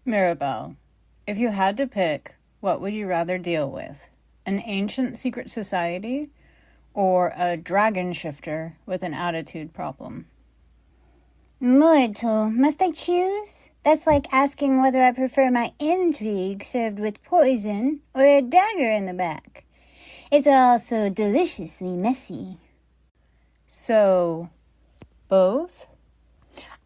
Mirabelle, if you had to pick, what would you rather deal with? An ancient secret society or a dragon shifter with an attitude problem? Mortal, must I choose? That's like asking whether I prefer my intrigue served with poison or a dagger in the back. It's all so deliciously messy. So, both?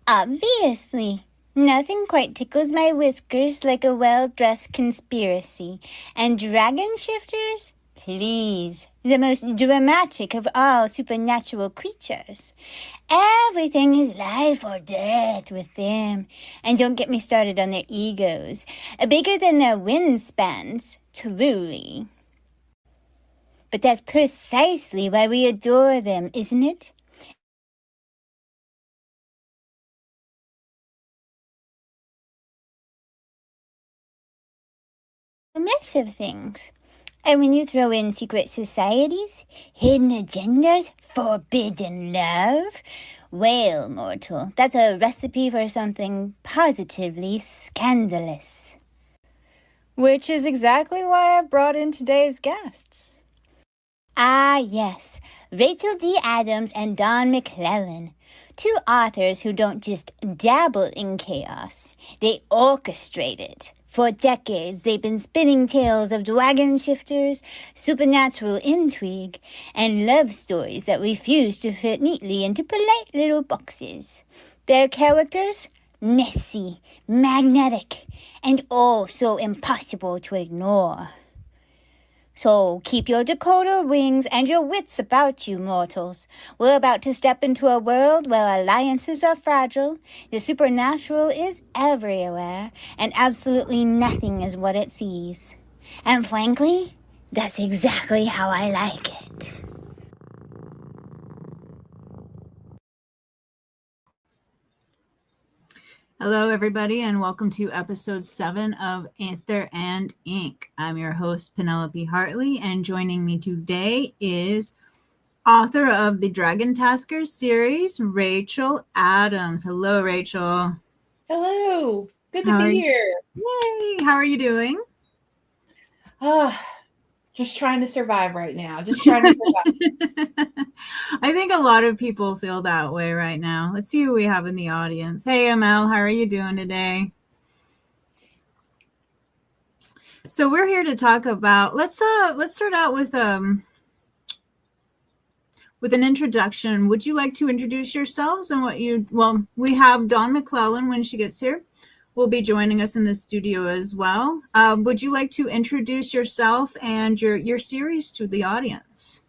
Obviously. Nothing quite tickles my whiskers like a well-dressed conspiracy. And dragon shifters? Please, the most dramatic of all supernatural creatures. Everything is life or death with them. And don't get me started on their egos. Bigger than their windspans, truly. But that's precisely why we adore them, isn't it? A mess of things. And when you throw in secret societies, hidden agendas, forbidden love, well, mortal, that's a recipe for something positively scandalous. Which is exactly why I brought in today's guests. Ah, yes, Rachel D. Adams and Dawn McClellan. Two authors who don't just dabble in chaos, they orchestrate it. For decades, they've been spinning tales of dragon shifters, supernatural intrigue, and love stories that refuse to fit neatly into polite little boxes. Their characters? Messy, magnetic, and oh so impossible to ignore. So keep your decoder rings and your wits about you, mortals. We're about to step into a world where alliances are fragile, the supernatural is everywhere, and absolutely nothing is what it sees. And frankly, that's exactly how I like it. Hello, everybody, and welcome to episode 7 of Aether and Ink. I'm your host, Penelope Hartley, and joining me today is author of the Dragon Tasker series, Rachel Adams. Hello, Rachel. Hello. Good to be here. Yay! How are you doing? Just trying to survive right now. Just trying to survive. I think a lot of people feel that way right now. Let's see who we have in the audience. Hey, ML, how are you doing today? So we're here to talk about. Let's start out with an introduction. Would you like to introduce yourselves and what you? Well, we have Dawn McClellan when she gets here. Will be joining us in the studio as well. Would you like to introduce yourself and your series to the audience?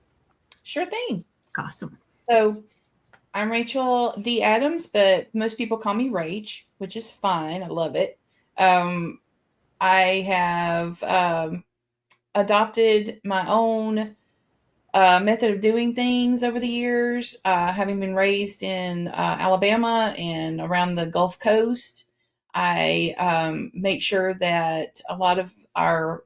Sure thing. Awesome. So I'm Rachel D. Adams, but most people call me Rach, which is fine. I love it. I have adopted my own method of doing things over the years, having been raised in Alabama and around the Gulf Coast. I make sure that a lot of our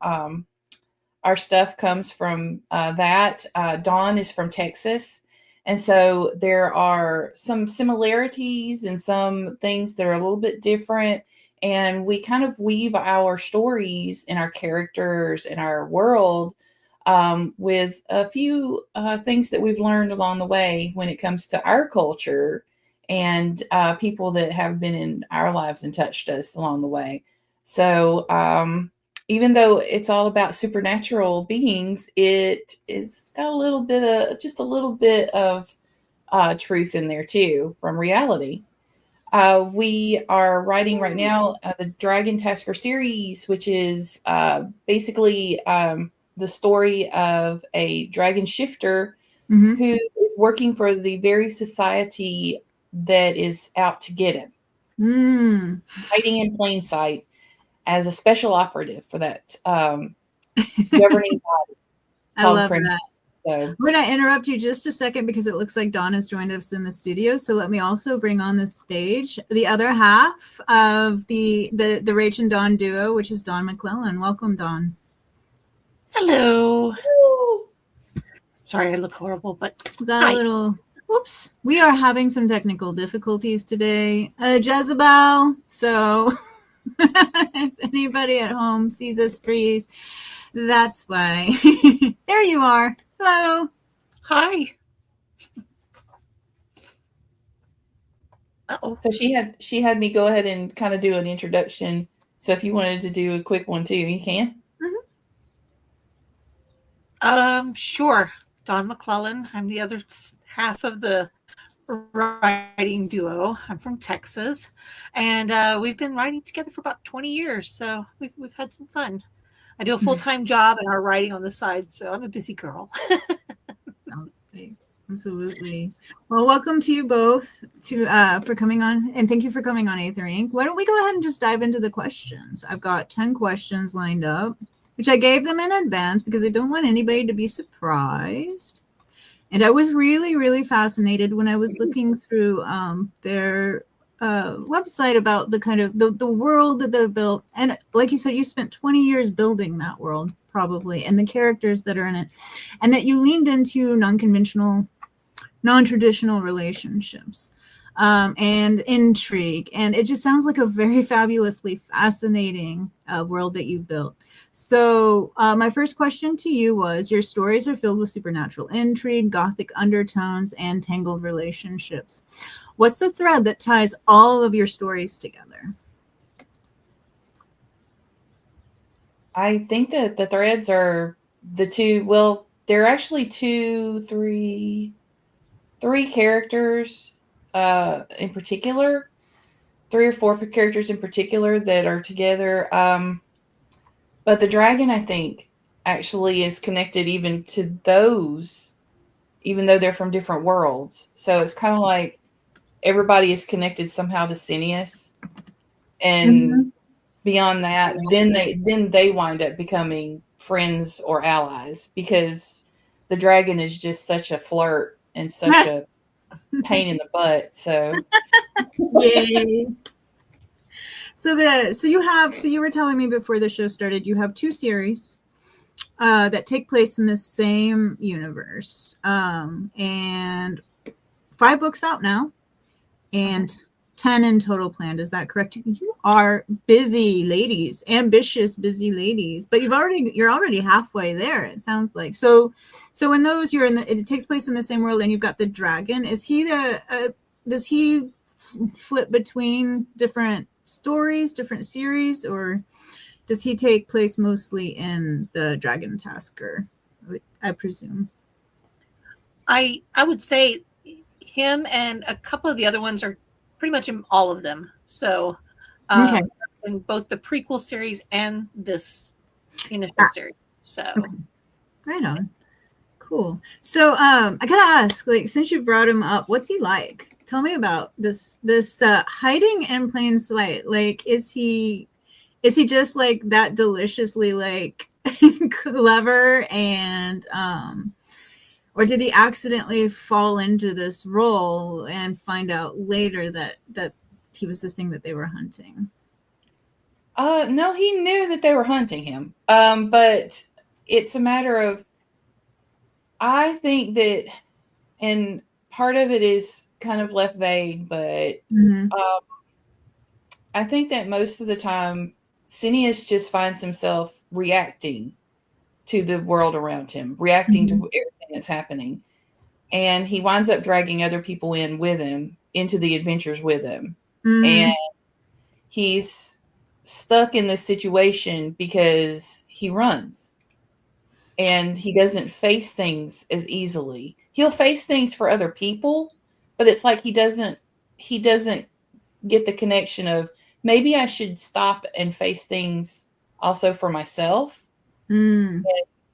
stuff comes from that. Dawn is from Texas. And so there are some similarities and some things that are a little bit different. And we kind of weave our stories and our characters and our world with a few things that we've learned along the way when it comes to our culture and people that have been in our lives and touched us along the way. So even though it's all about supernatural beings, it is got a little bit of truth in there too from reality. We are writing right now the Dragon Tasker series, which is basically the story of a dragon shifter who is working for the very society that is out to get him, hiding in plain sight as a special operative for that governing body. I love that. So I'm going to interrupt you just a second because it looks like Dawn has joined us in the studio. So let me also bring on the stage the other half of the Rach and Dawn duo, which is Dawn McClellan. Welcome, Dawn. Hello. Sorry, I look horrible, but we got a little. Whoops. We are having some technical difficulties today, Jezebel. So If anybody at home sees us freeze, that's why. There you are. Hello. Hi. Uh-oh. So she had me go ahead and kind of do an introduction. So if you wanted to do a quick one too, you can. Sure. Dawn McClellan. I'm the other half of the writing duo. I'm from Texas, and we've been writing together for about 20 years. So we've had some fun. I do a full-time job and are writing on the side, so I'm a busy girl. Sounds great. Absolutely. Well, welcome to you both for coming on, and thank you for coming on Aether and Ink. Why don't we go ahead and just dive into the questions? I've got 10 questions lined up, which I gave them in advance because I don't want anybody to be surprised. And I was really, really fascinated when I was looking through their website about the kind of the world that they've built. And like you said, you spent 20 years building that world, probably, and the characters that are in it, and that you leaned into non-conventional, non-traditional relationships and intrigue. And it just sounds like a very fabulously fascinating world that you've built. So my first question to you was, your stories are filled with supernatural intrigue, gothic undertones, and tangled relationships. What's the thread that ties all of your stories together? I think that the threads are the two. Well, there are actually three characters in particular, 3 or 4 characters in particular that are together. But the dragon, I think, actually is connected even to those, even though they're from different worlds. So it's kind of like everybody is connected somehow to Cineas, and beyond that, then they wind up becoming friends or allies, because the dragon is just such a flirt and such a pain in the butt. So Yay. So you were telling me before the show started, you have 2 series that take place in the same universe, and 5 books out now, and 10 in total planned. Is that correct? You are busy ladies, ambitious, busy ladies, but you're already halfway there, it sounds like. So in those, it takes place in the same world, and you've got the dragon. Is he does he flip between different stories, different series, or does he take place mostly in the Dragon Tasker, I presume? I would say him and a couple of the other ones are pretty much in all of them. So Okay. in both the prequel series and this initial series. So Right on. Cool. So I gotta ask, like, since you brought him up, what's he like? Tell me about this hiding in plain sight. Like, is he just like that deliciously like clever, and or did he accidentally fall into this role and find out later that he was the thing that they were hunting? No, he knew that they were hunting him. But it's a matter of, I think that, and part of it is kind of left vague, but I think that most of the time, Cineas just finds himself reacting to the world around him, reacting to everything that's happening. And he winds up dragging other people in with him into the adventures with him. And he's stuck in this situation because he runs. And he doesn't face things as easily. He'll face things for other people, but it's like he doesn't get the connection of, maybe I should stop and face things also for myself. And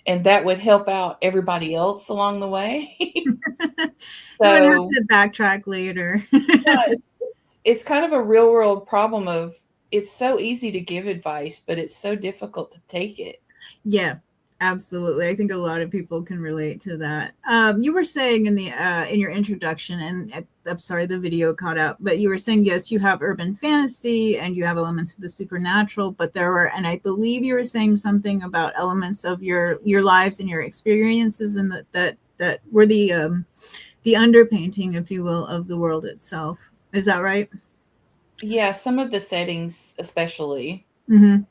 that would help out everybody else along the way. So I have to backtrack later. It's kind of a real world problem of, it's so easy to give advice, but it's so difficult to take it. Yeah, absolutely. I think a lot of people can relate to that. You were saying in your introduction, and I'm sorry, the video caught out, but you were saying, yes, you have urban fantasy and you have elements of the supernatural, but there were, and I believe you were saying something about elements of your lives and your experiences, and that were the underpainting, if you will, of the world itself. Is that right? Yeah, some of the settings, especially. Mm-hmm.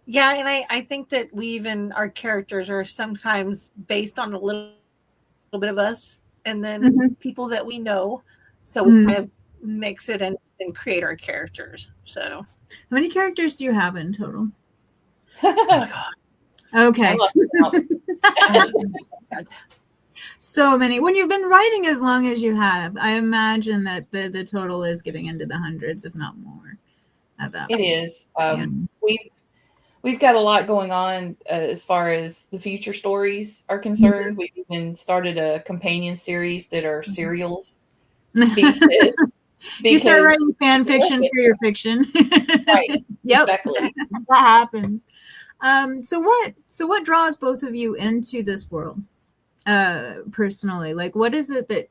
Yeah, and I think that our characters are sometimes based on a little bit of us and then Mm-hmm. people that we know. So we Mm-hmm. kind of mix it and create our characters. So, How many characters do you have in total? oh my God. Okay. I lost count. So many. When you've been writing as long as you have, I imagine that the total is getting into the hundreds, if not more, at that It point. is. Yeah. We've got a lot going on as far as the future stories are concerned. We've even started a companion series that are serials because You start because writing fan fiction for your fiction. right, Yep, exactly. that happens. So what draws both of you into this world? Personally, like, what is it that,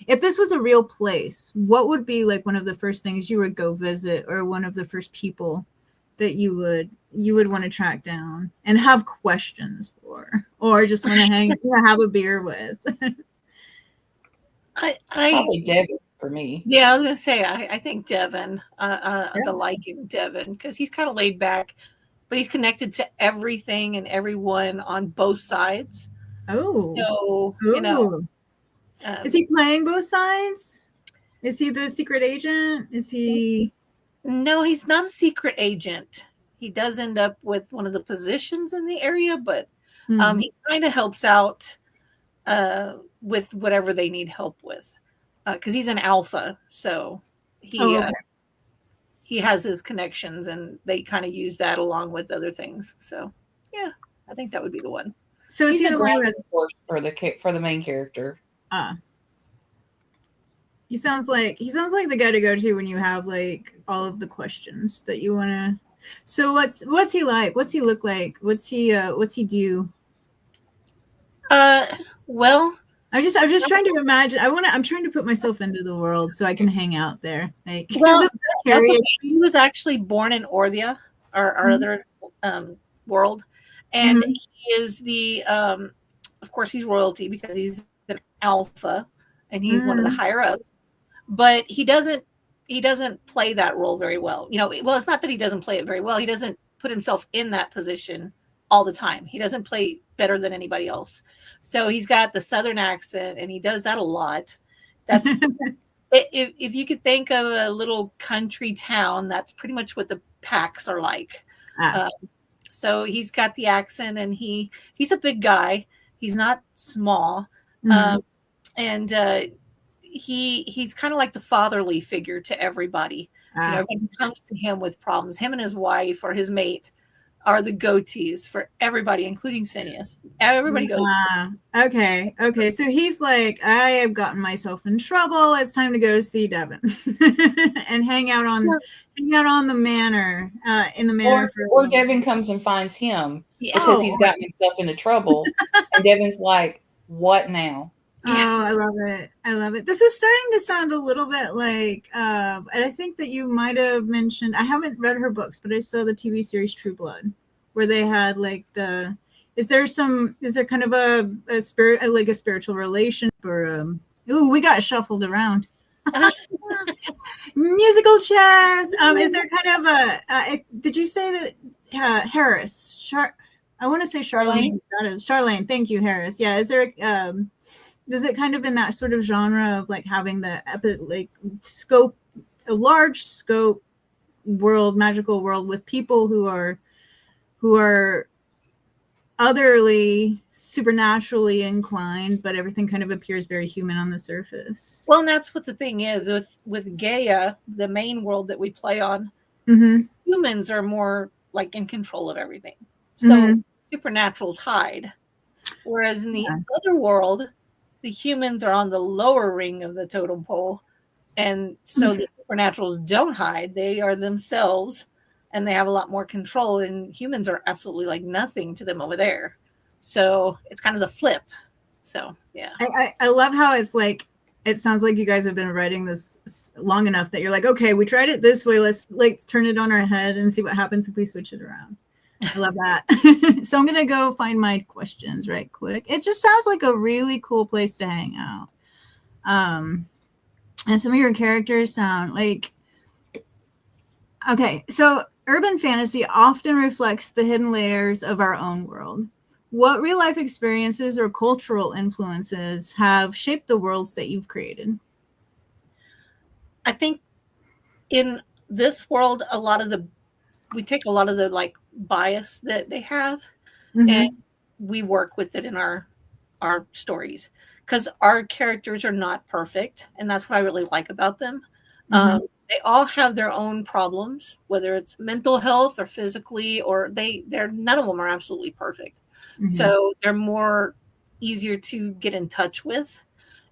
if this was a real place, what would be like one of the first things you would go visit, or one of the first people that you would want to track down and have questions for, or just want to have a beer with? Probably Devin for me. Yeah, I was gonna say I think Devin, the liking Devin, because he's kind of laid back, but he's connected to everything and everyone on both sides. Oh, So is he playing both sides? Is he the secret agent? Is he? No, he's not a secret agent. He does end up with one of the positions in the area, but he kind of helps out with whatever they need help with, because he's an alpha, so he has his connections, and they kind of use that along with other things. So yeah, I think that would be the one. So is He's he a the one who ground has? for the main character. He sounds like the guy to go to when you have like all of the questions that you want to. So what's he like? What's he look like? What's he do? Well, I'm just trying to imagine. I'm trying to put myself into the world so I can hang out there. Like, well, he was actually born in Orthia, our other world, and he is the of course he's royalty because he's an alpha and he's one of the higher ups, but he doesn't play that role very well. Well, it's not that he doesn't play it very well. He doesn't put himself in that position all the time. He doesn't play better than anybody else. So he's got the Southern accent, and he does that a lot. That's if you could think of a little country town, that's pretty much what the packs are like. So he's got the accent, and he's a big guy. He's not small, and he's kind of like the fatherly figure to everybody. Everybody comes to him with problems. Him and his wife or his mate are the go-tos for everybody, including Cineas. Everybody goes. Okay. So he's like, I have gotten myself in trouble. It's time to go see Devin and hang out on the manor, in the manor. Or Devin comes and finds him because he's gotten himself into trouble, and Devin's like, "What now?" Oh, I love it. This is starting to sound a little bit like, and I think that you might have mentioned, I haven't read her books, but I saw the TV series True Blood, where they had like is there kind of a spirit, like a spiritual relation, or we got shuffled around. Musical chairs. Is there kind of did you say that Harris? I want to say Charlaine. That is Charlaine. Thank you, Harris. Yeah. Is there is it kind of in that sort of genre of like having the scope, a large scope world, magical world with people who are otherly, supernaturally inclined, but everything kind of appears very human on the surface? Well, and that's what the thing is with Gaia, the main world that we play on. Humans are more like in control of everything, so supernaturals hide, whereas in the other world, the humans are on the lower ring of the totem pole, and so the supernaturals don't hide. They are themselves, and they have a lot more control, and humans are absolutely like nothing to them over there. So it's kind of the flip. So yeah, I love how it's like, it sounds like you guys have been writing this long enough that you're like, okay, we tried it this way, let's turn it on our head and see what happens if we switch it around. I love that. So I'm gonna go find my questions right quick. It just sounds like a really cool place to hang out. And some of your characters sound like Okay, so urban fantasy often reflects the hidden layers of our own world. What real life experiences or cultural influences have shaped the worlds that you've created? I think in this world, we take a lot of the like bias that they have, and we work with it in our stories because our characters are not perfect, and that's what I really like about them. They all have their own problems, whether it's mental health or physically, or they're none of them are absolutely perfect. So they're more easier to get in touch with,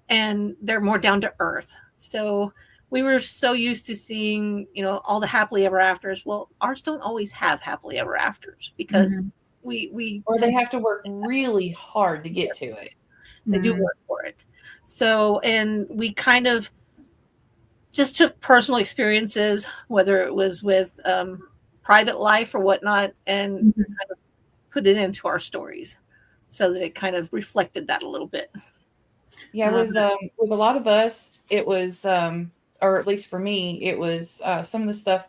and they're more down to earth. So we were so used to seeing, all the happily ever afters. Well, ours don't always have happily ever afters because we Or they have to work really hard to get to it. they do work for it. So, and we kind of just took personal experiences, whether it was with private life or whatnot, and kind of put it into our stories so that it kind of reflected that a little bit. Yeah, with a lot of us, it was, or at least for me, it was some of the stuff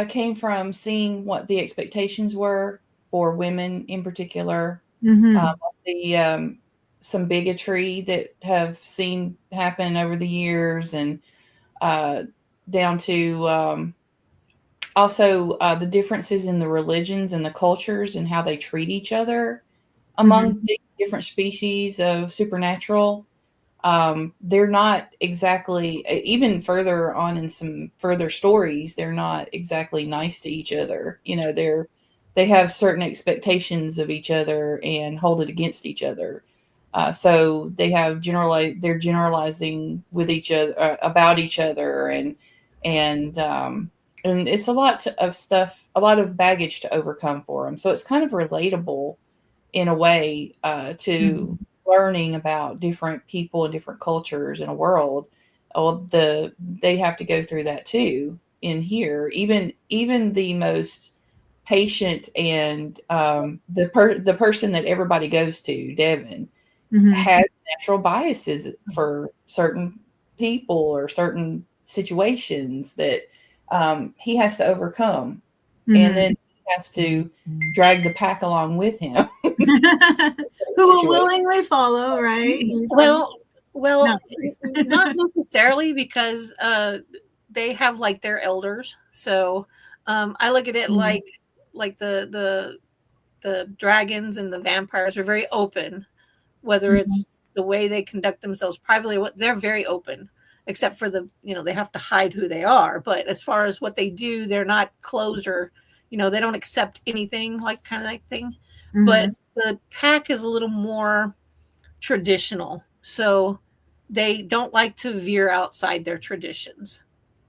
came from seeing what the expectations were for women in particular. The some bigotry that have seen happen over the years, and down to also the differences in the religions and the cultures and how they treat each other among the different species of supernatural. They're not exactly, even further on in some further stories, they're not exactly nice to each other. They have certain expectations of each other and hold it against each other. So they're generalizing with each other, about each other, and it's a lot of stuff, a lot of baggage to overcome for them. So it's kind of relatable in a way to learning about different people and different cultures in a world. They have to go through that too in here. Even the most patient and the person that everybody goes to, Devin, has natural biases for certain people or certain situations that he has to overcome, and then he has to drag the pack along with him. Who will willingly follow, right? Well, No. not necessarily, because they have like their elders. So I look at it like the dragons and the vampires are very open, whether it's the way they conduct themselves privately, they're very open, except for they have to hide who they are. But as far as what they do, they're not closed, or, they don't accept anything, like kind of that thing. But the pack is a little more traditional. So they don't like to veer outside their traditions.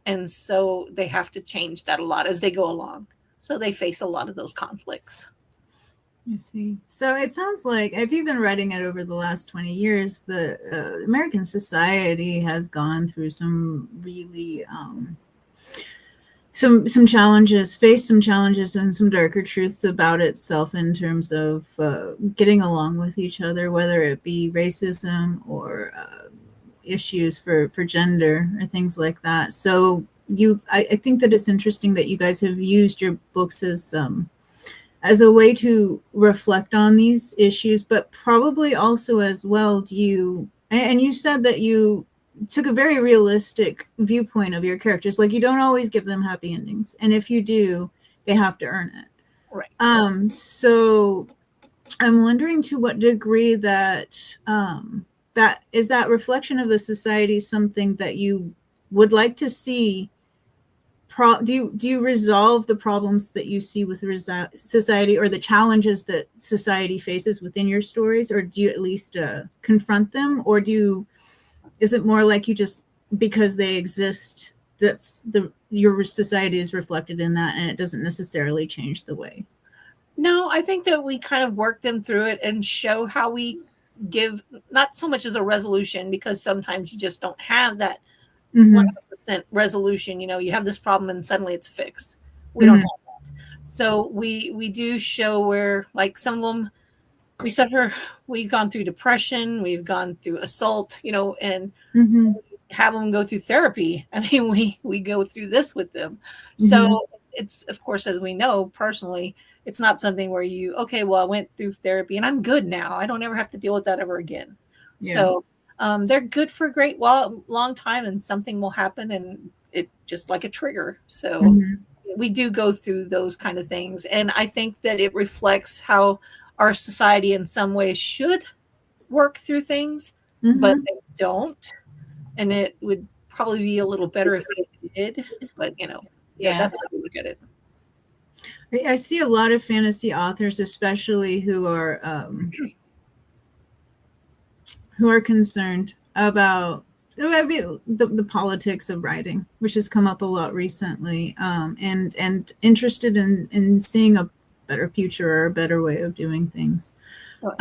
And so they have to change that a lot as they go along. So they face a lot of those conflicts. I see. So it sounds like, if you've been writing it over the last 20 years, the American society has gone through some really some challenges, faced some challenges and some darker truths about itself in terms of getting along with each other, whether it be racism or issues for gender or things like that. So I think that it's interesting that you guys have used your books as a way to reflect on these issues, but probably also as well, and you said that you took a very realistic viewpoint of your characters. Like, you don't always give them happy endings, and if you do, they have to earn it. Right. So I'm wondering to what degree that that reflection of the society something that you would like to see. Do you resolve the problems that you see with society, or the challenges that society faces within your stories, or do you at least confront them, or is it more like you just, because they exist, your society is reflected in that, and it doesn't necessarily change the way? No, I think that we kind of work them through it and show how we give, not so much as a resolution, because sometimes you just don't have that 100% resolution. You have this problem and suddenly it's fixed. We don't have that. So we do show where, like, some of them, we've gone through depression, we've gone through assault, and have them go through therapy. I mean, we go through this with them. So Mm-hmm. it's, of course, as we know personally, it's not something where you, okay, well, I went through therapy and I'm good now. I don't ever have to deal with that ever again. Yeah. So they're good for a long time, and something will happen, and it just like a trigger. So Mm-hmm. we do go through those kind of things. And I think that it reflects how our society in some ways should work through things, but Mm-hmm. they don't. And it would probably be a little better if they did, but Yeah. that's how we look at it. I see a lot of fantasy authors, especially who are concerned about the politics of writing, which has come up a lot recently, and interested in seeing a better future or a better way of doing things.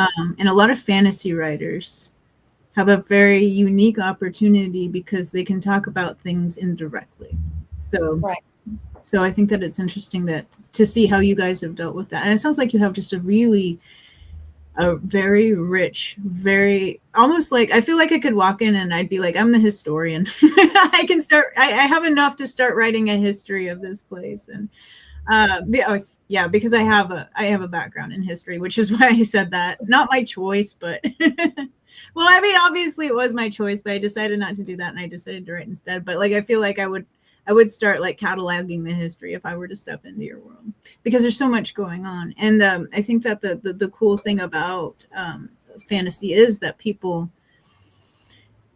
And a lot of fantasy writers have a very unique opportunity because they can talk about things indirectly. So, Right. so I think that it's interesting to see how you guys have dealt with that. And it sounds like you have just a very rich, very almost like, I feel like I could walk in and I'd be like, I'm the historian. I have enough to start writing a history of this place. And because I have a background in history, which is why I said that. Not my choice, but well, I mean, obviously it was my choice, but I decided not to do that, and I decided to write instead. But like, I feel like I would start like cataloging the history if I were to step into your world, because there's so much going on. And I think that the cool thing about fantasy is that people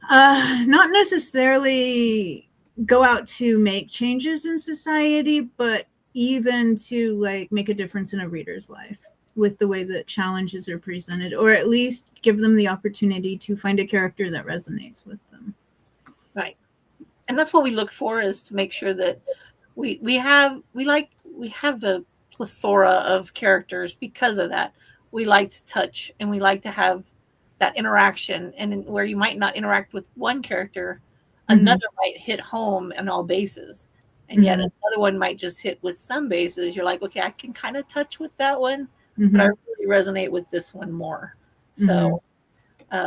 not necessarily go out to make changes in society, but even to like make a difference in a reader's life with the way that challenges are presented, or at least give them the opportunity to find a character that resonates with them. Right. And that's what we look for, is to make sure that we have a plethora of characters. Because of that, we like to touch, and we like to have that interaction, and where you might not interact with one character, another might hit home on all bases, and yet another one might just hit with some bases. You're like, okay, I can kind of touch with that one, but I really resonate with this one more. So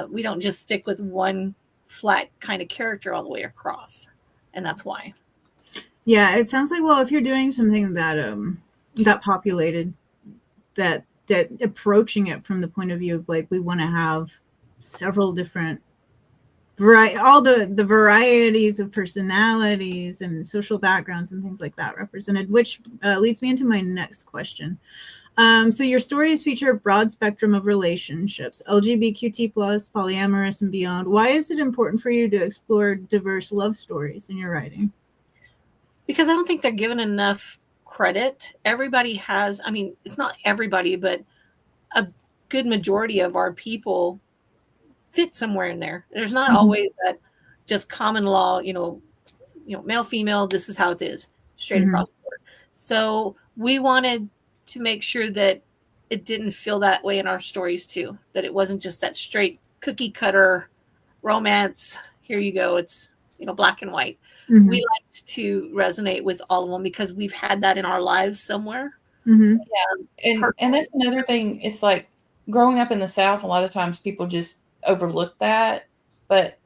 we don't just stick with one flat kind of character all the way across, and that's why. Yeah, it sounds like, well, if you're doing something that populated, that approaching it from the point of view of like, we want to have several different all the varieties of personalities and social backgrounds and things like that represented, which leads me into my next question. So your stories feature a broad spectrum of relationships, LGBTQ+, polyamorous, and beyond. Why is it important for you to explore diverse love stories in your writing? Because I don't think they're given enough credit. Everybody has, I mean, it's not everybody, but a good majority of our people fit somewhere in there. There's not always that just common law, male, female, this is how it is, straight across the board. So we wanted to make sure that it didn't feel that way in our stories too, that it wasn't just that straight cookie cutter romance. Here you go. It's, black and white. We liked to resonate with all of them because we've had that in our lives somewhere. Yeah. And that's another thing. It's like growing up in the South, a lot of times people just overlook that, but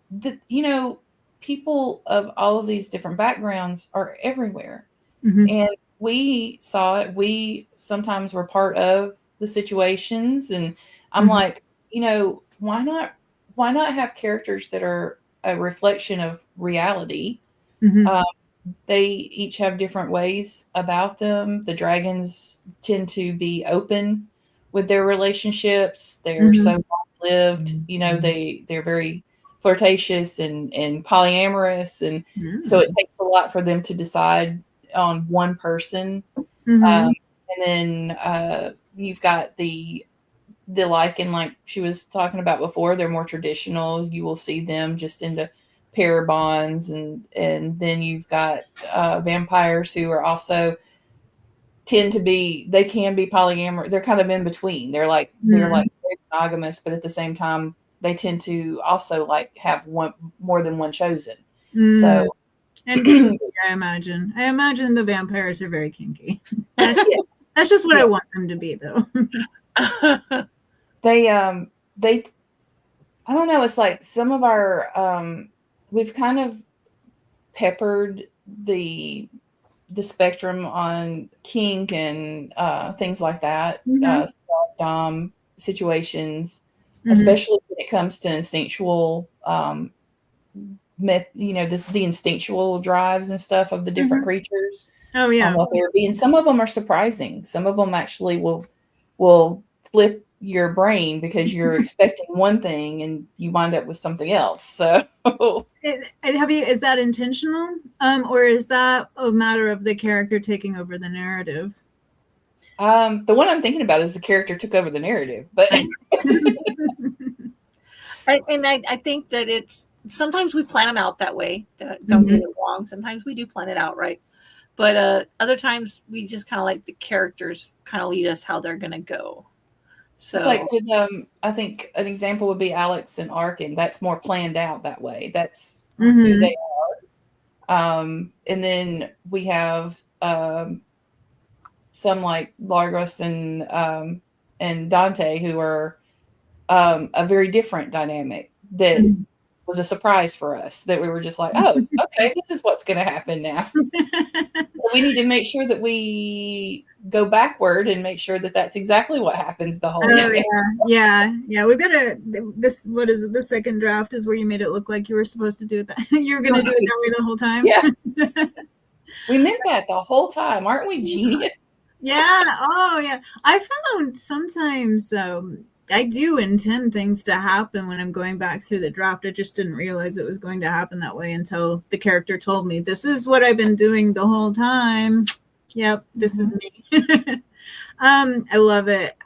people of all of these different backgrounds are everywhere. And we saw it. We sometimes were part of the situations, and I'm like, why not have characters that are a reflection of reality? They each have different ways about them. The dragons tend to be open with their relationships. They're so long-lived. They're very flirtatious and polyamorous, and so it takes a lot for them to decide on one person. And then you've got the like she was talking about before. They're more traditional. You will see them just into pair bonds, and then you've got vampires who are also they can be polyamorous. They're kind of in between. They're like very monogamous, but at the same time they tend to also like have more than one chosen. So and kinky, I imagine the vampires are very kinky. That's just what I want them to be, though. They I don't know, it's like some of our we've kind of peppered the spectrum on kink and things like that, dom situations, especially when it comes to instinctual the instinctual drives and stuff of the different creatures. Oh yeah. What they were being. Some of them are surprising. Some of them actually will flip your brain because you're expecting one thing and you wind up with something else. So is that intentional? Or is that a matter of the character taking over the narrative? The one I'm thinking about is the character took over the narrative, but I think that it's sometimes we plan them out that way. Don't get it wrong. Sometimes we do plan it out, right? But other times we just kind of like the characters kind of lead us how they're going to go. So it's like with I think an example would be Alex and Arkin. That's more planned out that way. That's who they are. And then we have some like Largos and Dante who are a very different dynamic that was a surprise for us, that we were just like, oh, okay, this is what's going to happen now. We need to make sure that we go backward and make sure that that's exactly what happens the whole time. Yeah. We've got what is it? The second draft is where you made it look like you were supposed to do that. You're going to do it that way the whole time. Yeah. We meant that the whole time. Aren't we genius? Yeah. Oh yeah. I found sometimes I do intend things to happen when I'm going back through the draft. I just didn't realize it was going to happen that way until the character told me, this is what I've been doing the whole time. Yep, this is me. I love it.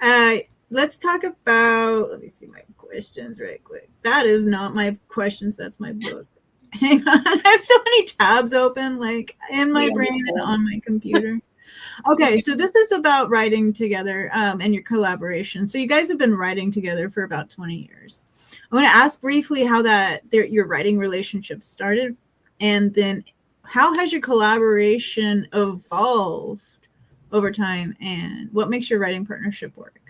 Let's talk about, let me see my questions right quick. That is not my questions. That's my book. Hang on. I have so many tabs open, like in my brain and on my computer. Okay, so this is about writing together and your collaboration. So you guys have been writing together for about 20 years. I want to ask briefly how your writing relationship started, and then how has your collaboration evolved over time, and what makes your writing partnership work?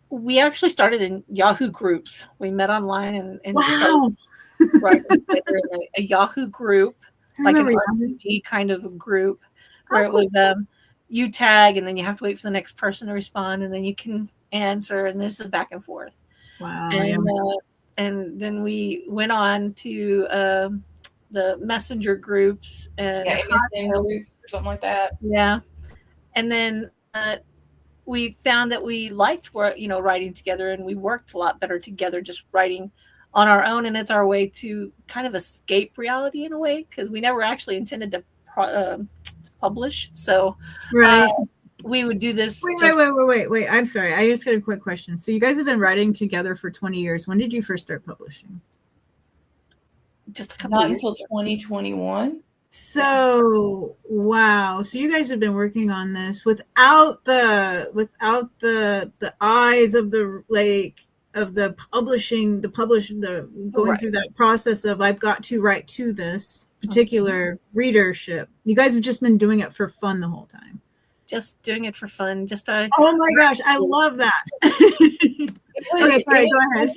We actually started in Yahoo groups. We met online and wow. started writing together in a Yahoo group, like an RPG kind of a group, where it was you tag and then you have to wait for the next person to respond and then you can answer, and this is back and forth. Wow. And then we went on to the messenger groups and or something like that. Yeah. And then we found that we liked writing together, and we worked a lot better together just writing on our own, and it's our way to kind of escape reality in a way, because we never actually intended to publish. So we would do this. Wait. I'm sorry. I just got a quick question. So you guys have been writing together for 20 years. When did you first start publishing? Just a couple years. Not until 2021. So wow. So you guys have been working on this without the eyes of the publishing, going through that process of, I've got to write to this particular readership. You guys have just been doing it for fun the whole time. Just doing it for fun. Oh my gosh, I love that. Okay, sorry, go ahead.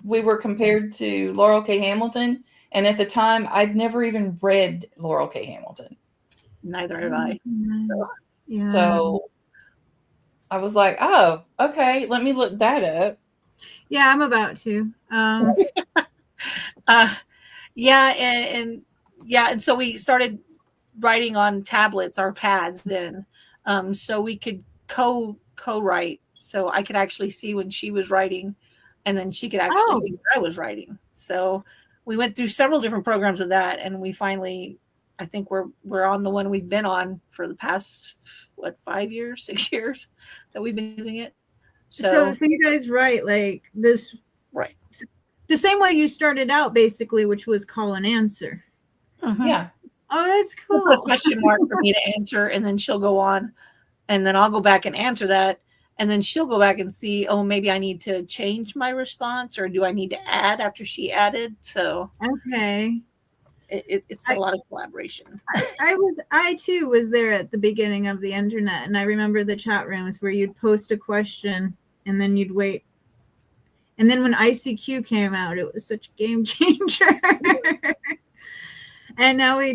We were compared to Laurel K. Hamilton, and at the time, I'd never even read Laurel K. Hamilton. Neither have I. So I was like, oh, okay, let me look that up. Yeah, I'm about to. And so we started writing on tablets, our pads then, so we could co-write. So I could actually see when she was writing, and then she could actually see what I was writing. So we went through several different programs of that, and we finally, I think we're on the one we've been on for the past 5 years, 6 years that we've been using it. So you guys write like this, right? The same way you started out, basically, which was call and answer. Yeah. Oh, that's cool. Put a question mark for me to answer, and then she'll go on, and then I'll go back and answer that, and then she'll go back and see, oh, maybe I need to change my response, or do I need to add after she added? So okay. It's a lot of collaboration. I too was there at the beginning of the internet, and I remember the chat rooms where you'd post a question and then you'd wait. And then when ICQ came out, it was such a game changer. And now we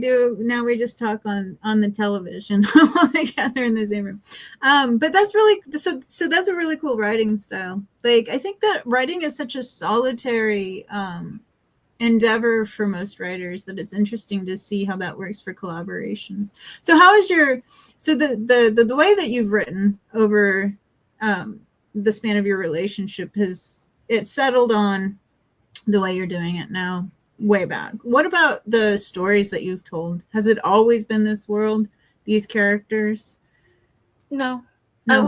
just talk on the television all together in the same room. But that's really, so that's a really cool writing style. Like, I think that writing is such a solitary endeavor for most writers that it's interesting to see how that works for collaborations. So how is the way that you've written over the span of your relationship, has it settled on the way you're doing it now? Way back. What about the stories that you've told? Has it always been this world, these characters? No. No,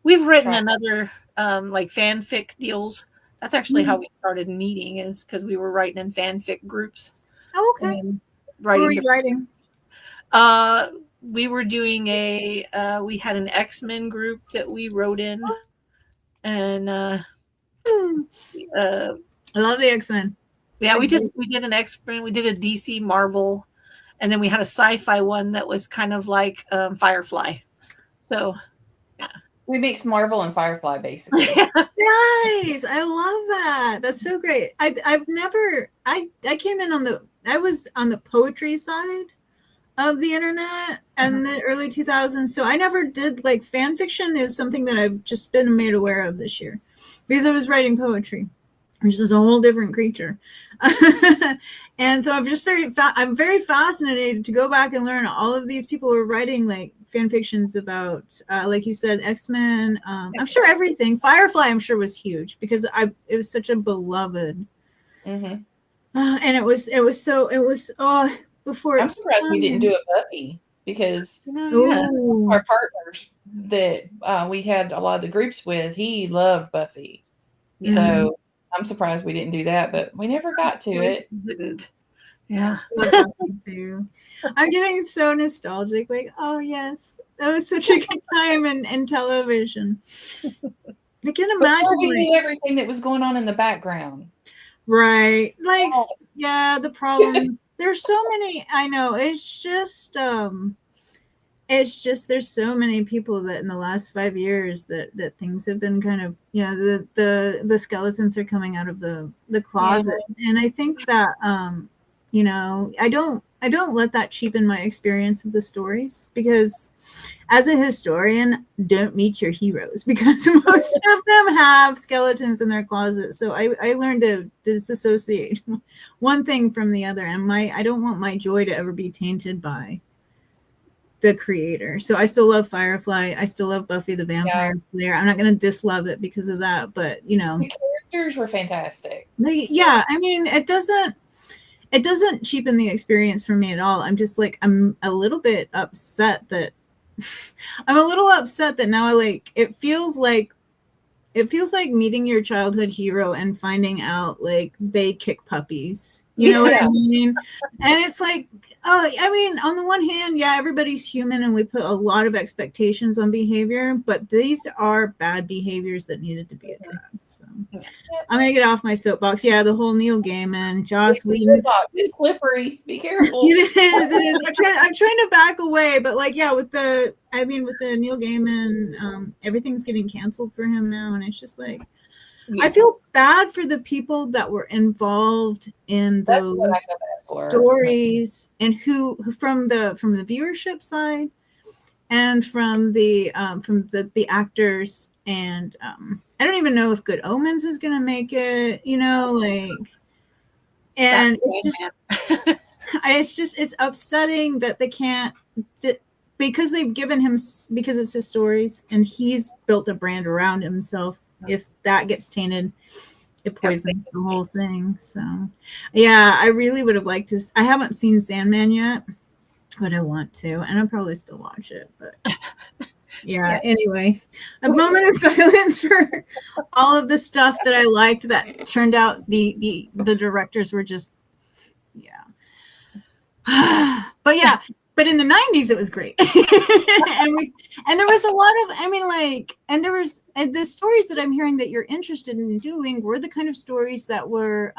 We've written another like fanfic deals. That's actually how we started meeting, is because we were writing in fanfic groups. Oh, okay. What were you writing? We were doing we had an X-Men group that we wrote in, and I love the X-Men. Yeah, we did an X-Men, we did a DC Marvel, and then we had a sci-fi one that was kind of like Firefly. So yeah. We mixed Marvel and Firefly, basically. Nice. I love that. That's so great. I came in I was on the poetry side of the internet and the early 2000s. So I never did, like, fan fiction is something that I've just been made aware of this year because I was writing poetry, which is a whole different creature. And so I'm very fascinated to go back and learn all of these people who are writing like fan fictions about, like you said, X-Men. I'm sure everything. Firefly, I'm sure, was huge because it was such a beloved. And it was before. I'm surprised we didn't do a Buffy because our partners that we had a lot of the groups with, he loved Buffy. So I'm surprised we didn't do that, but we never got to it. Yeah. I'm getting so nostalgic. Like, oh yes, that was such a good time in television. I can imagine. Before we knew everything that was going on in the background. Right. Like, the problems. There's so many. I know. It's just there's so many people that in the last 5 years that things have been kind of, the skeletons are coming out of the closet. And I think that I don't let that cheapen my experience of the stories, because as a historian, don't meet your heroes because most of them have skeletons in their closet. So I learned to disassociate one thing from the other, and I don't want my joy to ever be tainted by the creator. So I still love Firefly. I still love Buffy the Vampire Slayer. I'm not going to dislove it because of that, but the characters were fantastic. I mean, it doesn't cheapen the experience for me at all. I'm just like, I'm a little bit upset that now it feels like meeting your childhood hero and finding out like they kick puppies. You know what I mean? And it's like, on the one hand, everybody's human and we put a lot of expectations on behavior, but these are bad behaviors that needed to be addressed. So I'm going to get off my soapbox. Yeah, the whole Neil Gaiman, Joss Whedon. It's slippery. Be careful. It is. I'm trying to back away, but with the Neil Gaiman, everything's getting canceled for him now. And it's just like, I feel bad for the people that were involved in those stories and who from the viewership side and from the actors. And I don't even know if Good Omens is going to make it, and it's upsetting that they can't, because they've given him, because it's his stories and he's built a brand around himself. If that gets tainted, it poisons the whole thing. So, I really would have liked to. I haven't seen Sandman yet, but I want to, and I'll probably still watch it. But anyway, a moment of silence for all of the stuff that I liked that turned out the directors were just, But in the 90s, it was great. and there was a lot of, and the stories that I'm hearing that you're interested in doing were the kind of stories that were,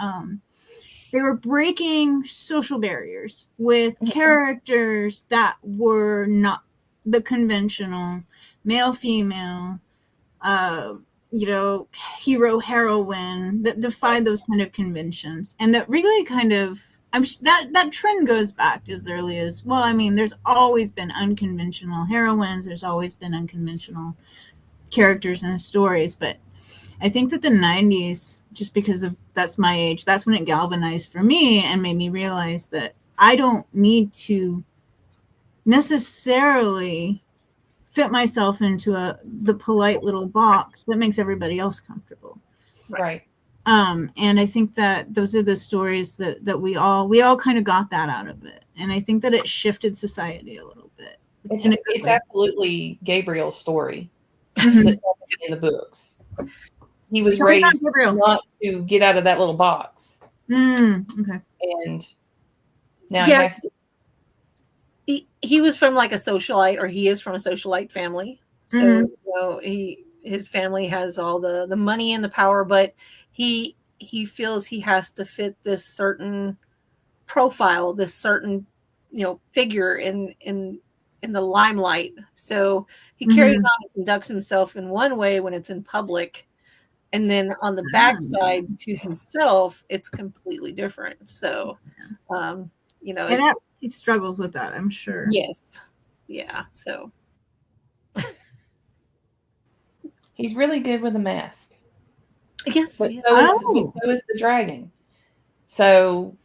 they were breaking social barriers with characters that were not the conventional male, female, hero heroine that defied those kind of conventions, and that really kind of that trend goes back as early as, well, I mean, there's always been unconventional heroines, there's always been unconventional characters and stories, but I think that the 90s, just because of that's my age, that's when it galvanized for me and made me realize that I don't need to necessarily fit myself into the polite little box that makes everybody else comfortable. Right. And I think that those are the stories that we all kind of got that out of it. And I think that it shifted society a little bit. It's absolutely Gabriel's story Mhm. that's in the books. He was raised not to get out of that little box. Okay. And now Yeah. he has to. He was from like a socialite, or he is from a socialite family. So his family has all the money and the power, but he feels he has to fit this certain profile, this certain figure in the limelight. So he carries on and conducts himself in one way when it's in public, and then on the backside to himself, it's completely different. So he struggles with that, I'm sure. Yes. Yeah. So He's really good with a mask. Yes. But so is the dragon. So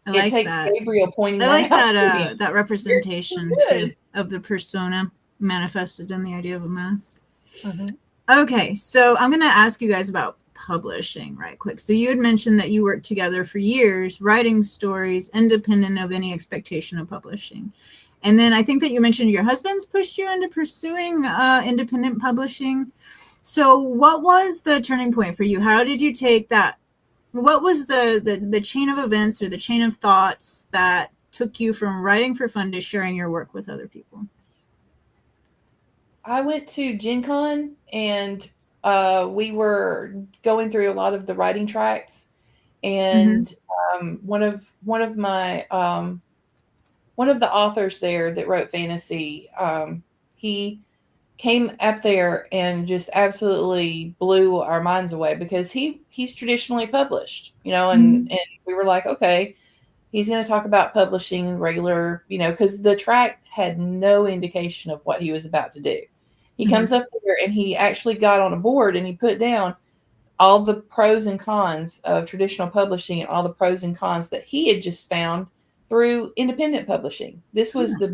it takes Gabriel pointing that out. That representation too, of the persona manifested in the idea of a mask. Mm-hmm. Okay, so I'm going to ask you guys about publishing right quick. So you had mentioned that you worked together for years writing stories independent of any expectation of publishing. And then I think that you mentioned your husband's pushed you into pursuing independent publishing. So what was the turning point for you? How did you take that? What was the chain of events or the chain of thoughts that took you from writing for fun to sharing your work with other people? I went to Gen Con, and we were going through a lot of the writing tracks, and one of the authors there that wrote fantasy, he came up there and just absolutely blew our minds away, because he's traditionally published, and we were like, okay, he's going to talk about publishing regular, because the track had no indication of what he was about to do. He comes up there and he actually got on a board and he put down all the pros and cons of traditional publishing and all the pros and cons that he had just found through independent publishing. This was the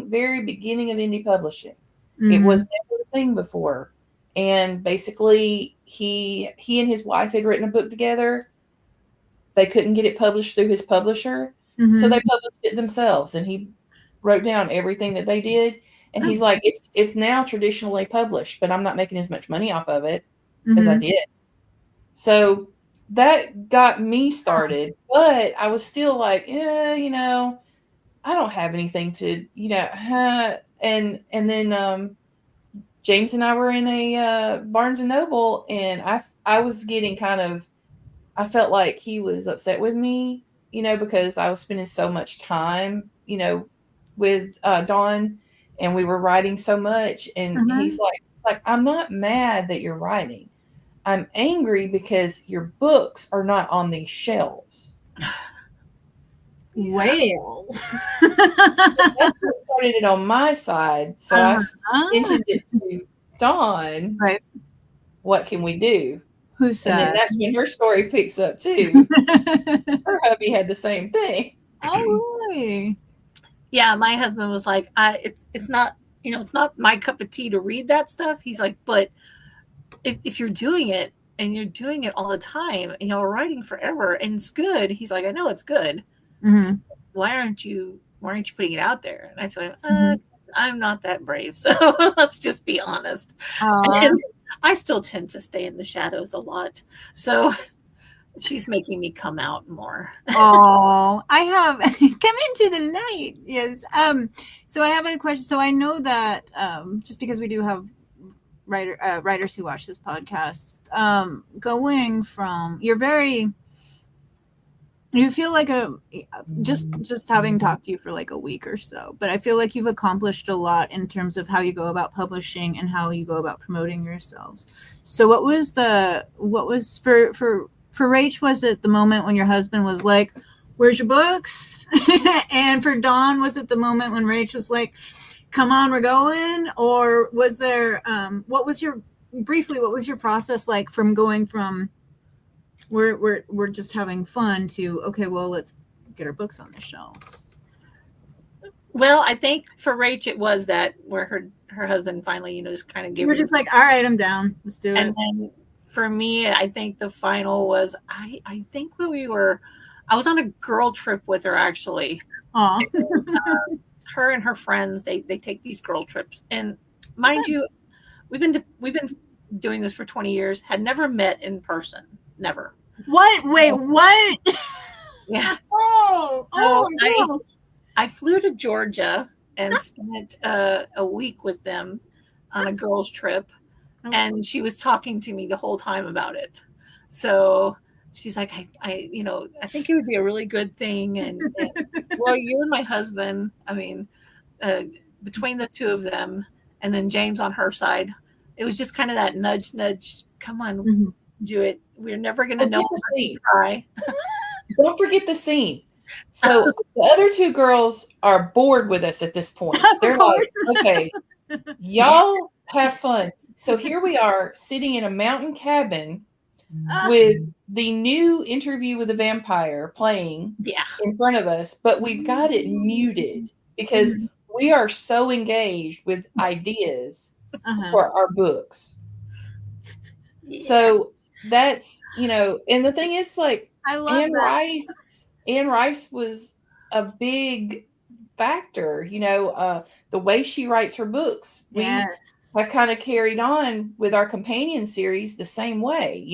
very beginning of indie publishing. It was never a thing before. And basically he and his wife had written a book together. They couldn't get it published through his publisher. So they published it themselves, and he wrote down everything that they did. And he's like, it's now traditionally published, but I'm not making as much money off of it as I did. So that got me started, but I was still like, I don't have anything to, and then James and I were in a Barnes and Noble, and I was getting I felt like he was upset with me, because I was spending so much time, with Dawn, and we were writing so much. And he's like, I'm not mad that you're writing. I'm angry because your books are not on these shelves. Well, that's what started it on my side. So I mentioned it to Dawn. Right. What can we do? Who said? And then that's when her story picks up too. Her hubby had the same thing. Oh, really? Yeah, my husband was like, it's not, it's not my cup of tea to read that stuff. He's like, but if you're doing it and you're doing it all the time and you're writing forever and it's good, he's like, I know it's good. So why aren't you putting it out there? And I said, I'm not that brave. So let's just be honest. And I still tend to stay in the shadows a lot. So she's making me come out more. Oh, I have come into the light. Yes. So I have a question. So I know that just because we do have writers who watch this podcast, going from you're very you feel like just having talked to you for like a week or so, but I feel like you've accomplished a lot in terms of how you go about publishing and how you go about promoting yourselves. So what was for Rach, was it the moment when your husband was like, where's your books? And for Dawn, was it the moment when Rach was like, come on, we're going? Or was there what was your process like from going from we're just having fun to, okay, well, let's get our books on the shelves? Well, I think for Rach, it was that where her husband finally, just kind of gave You were her just like, all right, I'm down. Let's do it. And then for me, I think the final was, I think when I was on a girl trip with her, actually. Aw. Her and her friends, they take these girl trips. And mind you, we've been doing this for 20 years, had never met in person. Never. What? Wait, what? Yeah. Oh my gosh. I flew to Georgia and spent a week with them on a girls trip, and she was talking to me the whole time about it. So she's like, I think it would be a really good thing. And well, you and my husband, I mean, between the two of them, and then James on her side, it was just kind of that nudge, come on, do it. We're never going to know unless we try. Don't forget the scene. So the other two girls are bored with us at this point. They're like, okay, y'all have fun. So here we are sitting in a mountain cabin with the new Interview with a Vampire playing in front of us, but we've got it muted because we are so engaged with ideas for our books. Yeah. So that's, and the thing is, like, I love Anne Rice was a big factor, the way she writes her books. We have kind of carried on with our companion series the same way,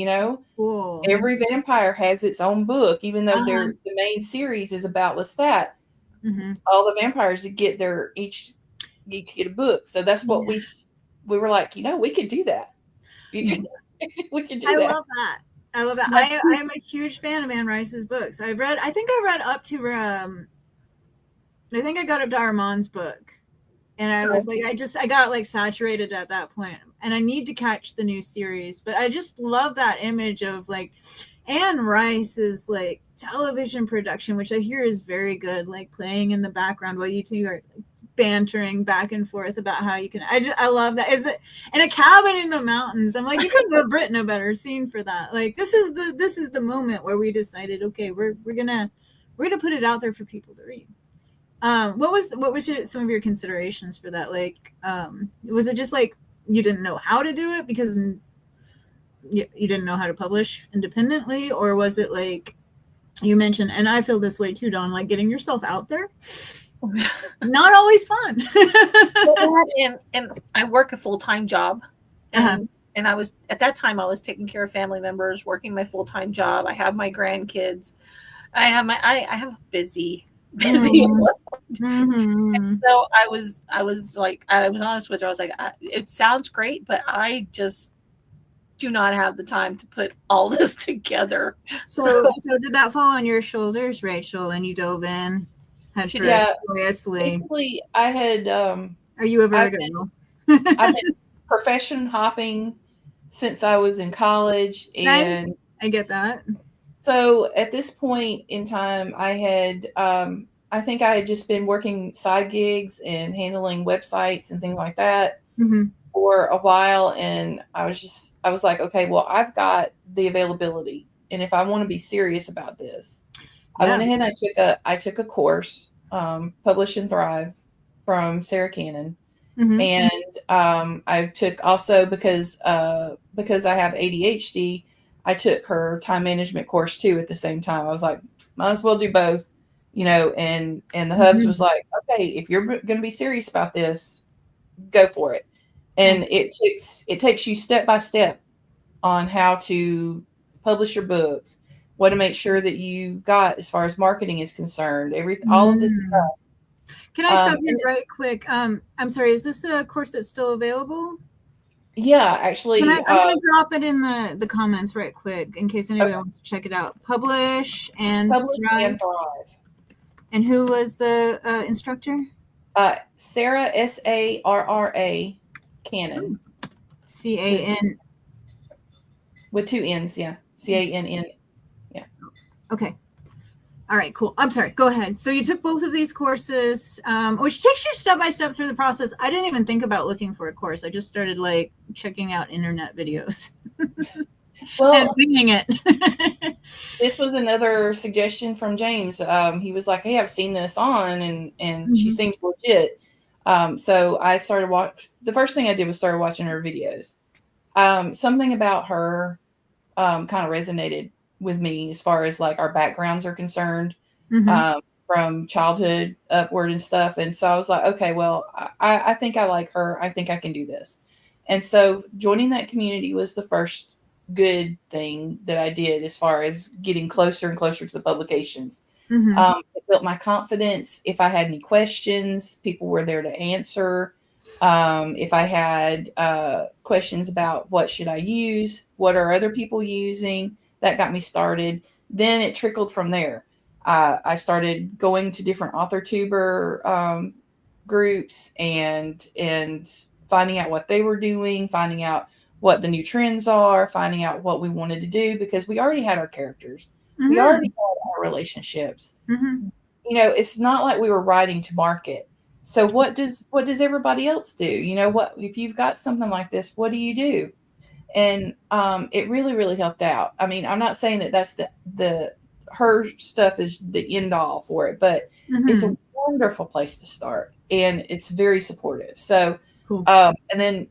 Cool. Every vampire has its own book, even though the main series is about Lestat. All the vampires get each get a book. So that's what we were like, we could do that. We could do that. I love that. I am a huge fan of Anne Rice's books. I think I read up to I think I got up to Armand's book, and I was like, I got like saturated at that point, and I need to catch the new series. But I just love that image of like Anne Rice's like television production, which I hear is very good, like playing in the background while you two are bantering back and forth about how you can. I love that. Is it in a cabin in the mountains? I'm like, you couldn't have written a better scene for that. Like, this is the moment where we decided, okay, we're gonna put it out there for people to read. What was some of your considerations for that? Like, was it just like you didn't know how to do it because you didn't know how to publish independently, or was it like you mentioned, and I feel this way too, Dawn, like getting yourself out there? Not always fun. and I work a full-time job, and I was at that time I was taking care of family members, working my full-time job. I have my grandkids. I have a busy. And so I was like, I was honest with her. I was like, it sounds great, but I just do not have the time to put all this together. So did that fall on your shoulders, Rachel, and you dove in? Basically, I had. Are you a Virgo? I've been profession hopping since I was in college, and nice. I get that. So at this point in time, I had. I think I had just been working side gigs and handling websites and things like that for a while, and I was like, okay, well, I've got the availability, and if I want to be serious about this. I went ahead and I took a course, Publish and Thrive, from Sarah Cannon. And I took also because I have ADHD, I took her time management course too at the same time. I was like, might as well do both, and the hubs was like, okay, if you're going to be serious about this, go for it. And it takes you step by step on how to publish your books, what to make sure that you've got as far as marketing is concerned, all of this stuff. Can I stop you right quick? I'm sorry, is this a course that's still available? Yeah, actually, I'm going to drop it in the comments right quick in case anybody wants to check it out. Publish and Thrive. Thrive. And who was the instructor? Sarah Sarra Cannon. CAN. With 2 N's, yeah. CANN. Yeah. Okay. All right, cool. I'm sorry. Go ahead. So you took both of these courses, which takes you step by step through the process. I didn't even think about looking for a course. I just started like checking out internet videos. Well, and winging it. This was another suggestion from James. He was like, "Hey, I've seen this on, and she seems legit." So I started the first thing I did was started watching her videos. Something about her kind of resonated with me as far as like our backgrounds are concerned, from childhood upward and stuff. And so I was like, okay, well, I think I like her. I think I can do this. And so joining that community was the first good thing that I did as far as getting closer and closer to the publications. It built my confidence. If I had any questions, people were there to answer. If I had questions about what should I use, what are other people using, that got me started. Then it trickled from there. I started going to different author tuber groups and finding out what they were doing, finding out what the new trends are, finding out what we wanted to do, because we already had our characters. We already had our relationships. You know, it's not like we were writing to market. So what does everybody else do? You know, what if you've got something like this, what do you do? And it really, really helped out. I mean, I'm not saying that that's her stuff is the end all for it, but it's a wonderful place to start, and it's very supportive. So, cool. And then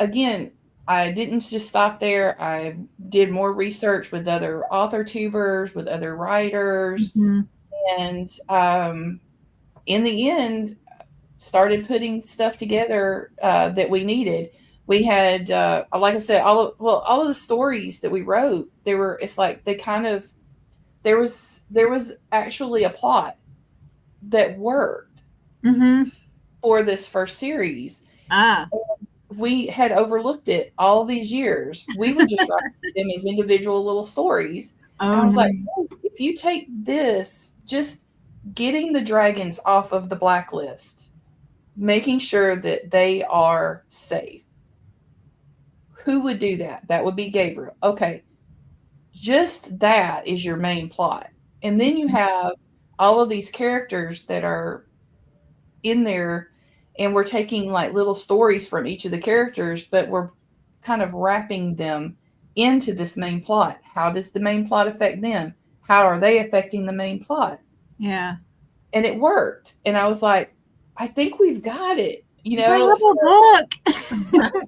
again, I didn't just stop there. I did more research with other author tubers, with other writers, and in the end, started putting stuff together that we needed. We had, like I said, all of the stories that we wrote, it's like they kind of, there was actually a plot that worked for this first series. We had overlooked it all these years. We were just writing them as individual little stories. And I was like, hey, if you take this, just getting the dragons off of the blacklist, making sure that they are safe. Who would do that? That would be Gabriel. Okay. Just that is your main plot. And then you have all of these characters that are in there, and we're taking like little stories from each of the characters, but we're kind of wrapping them into this main plot. How does the main plot affect them? How are they affecting the main plot? Yeah. And it worked. And I was like, I think we've got it. You know, I love a book.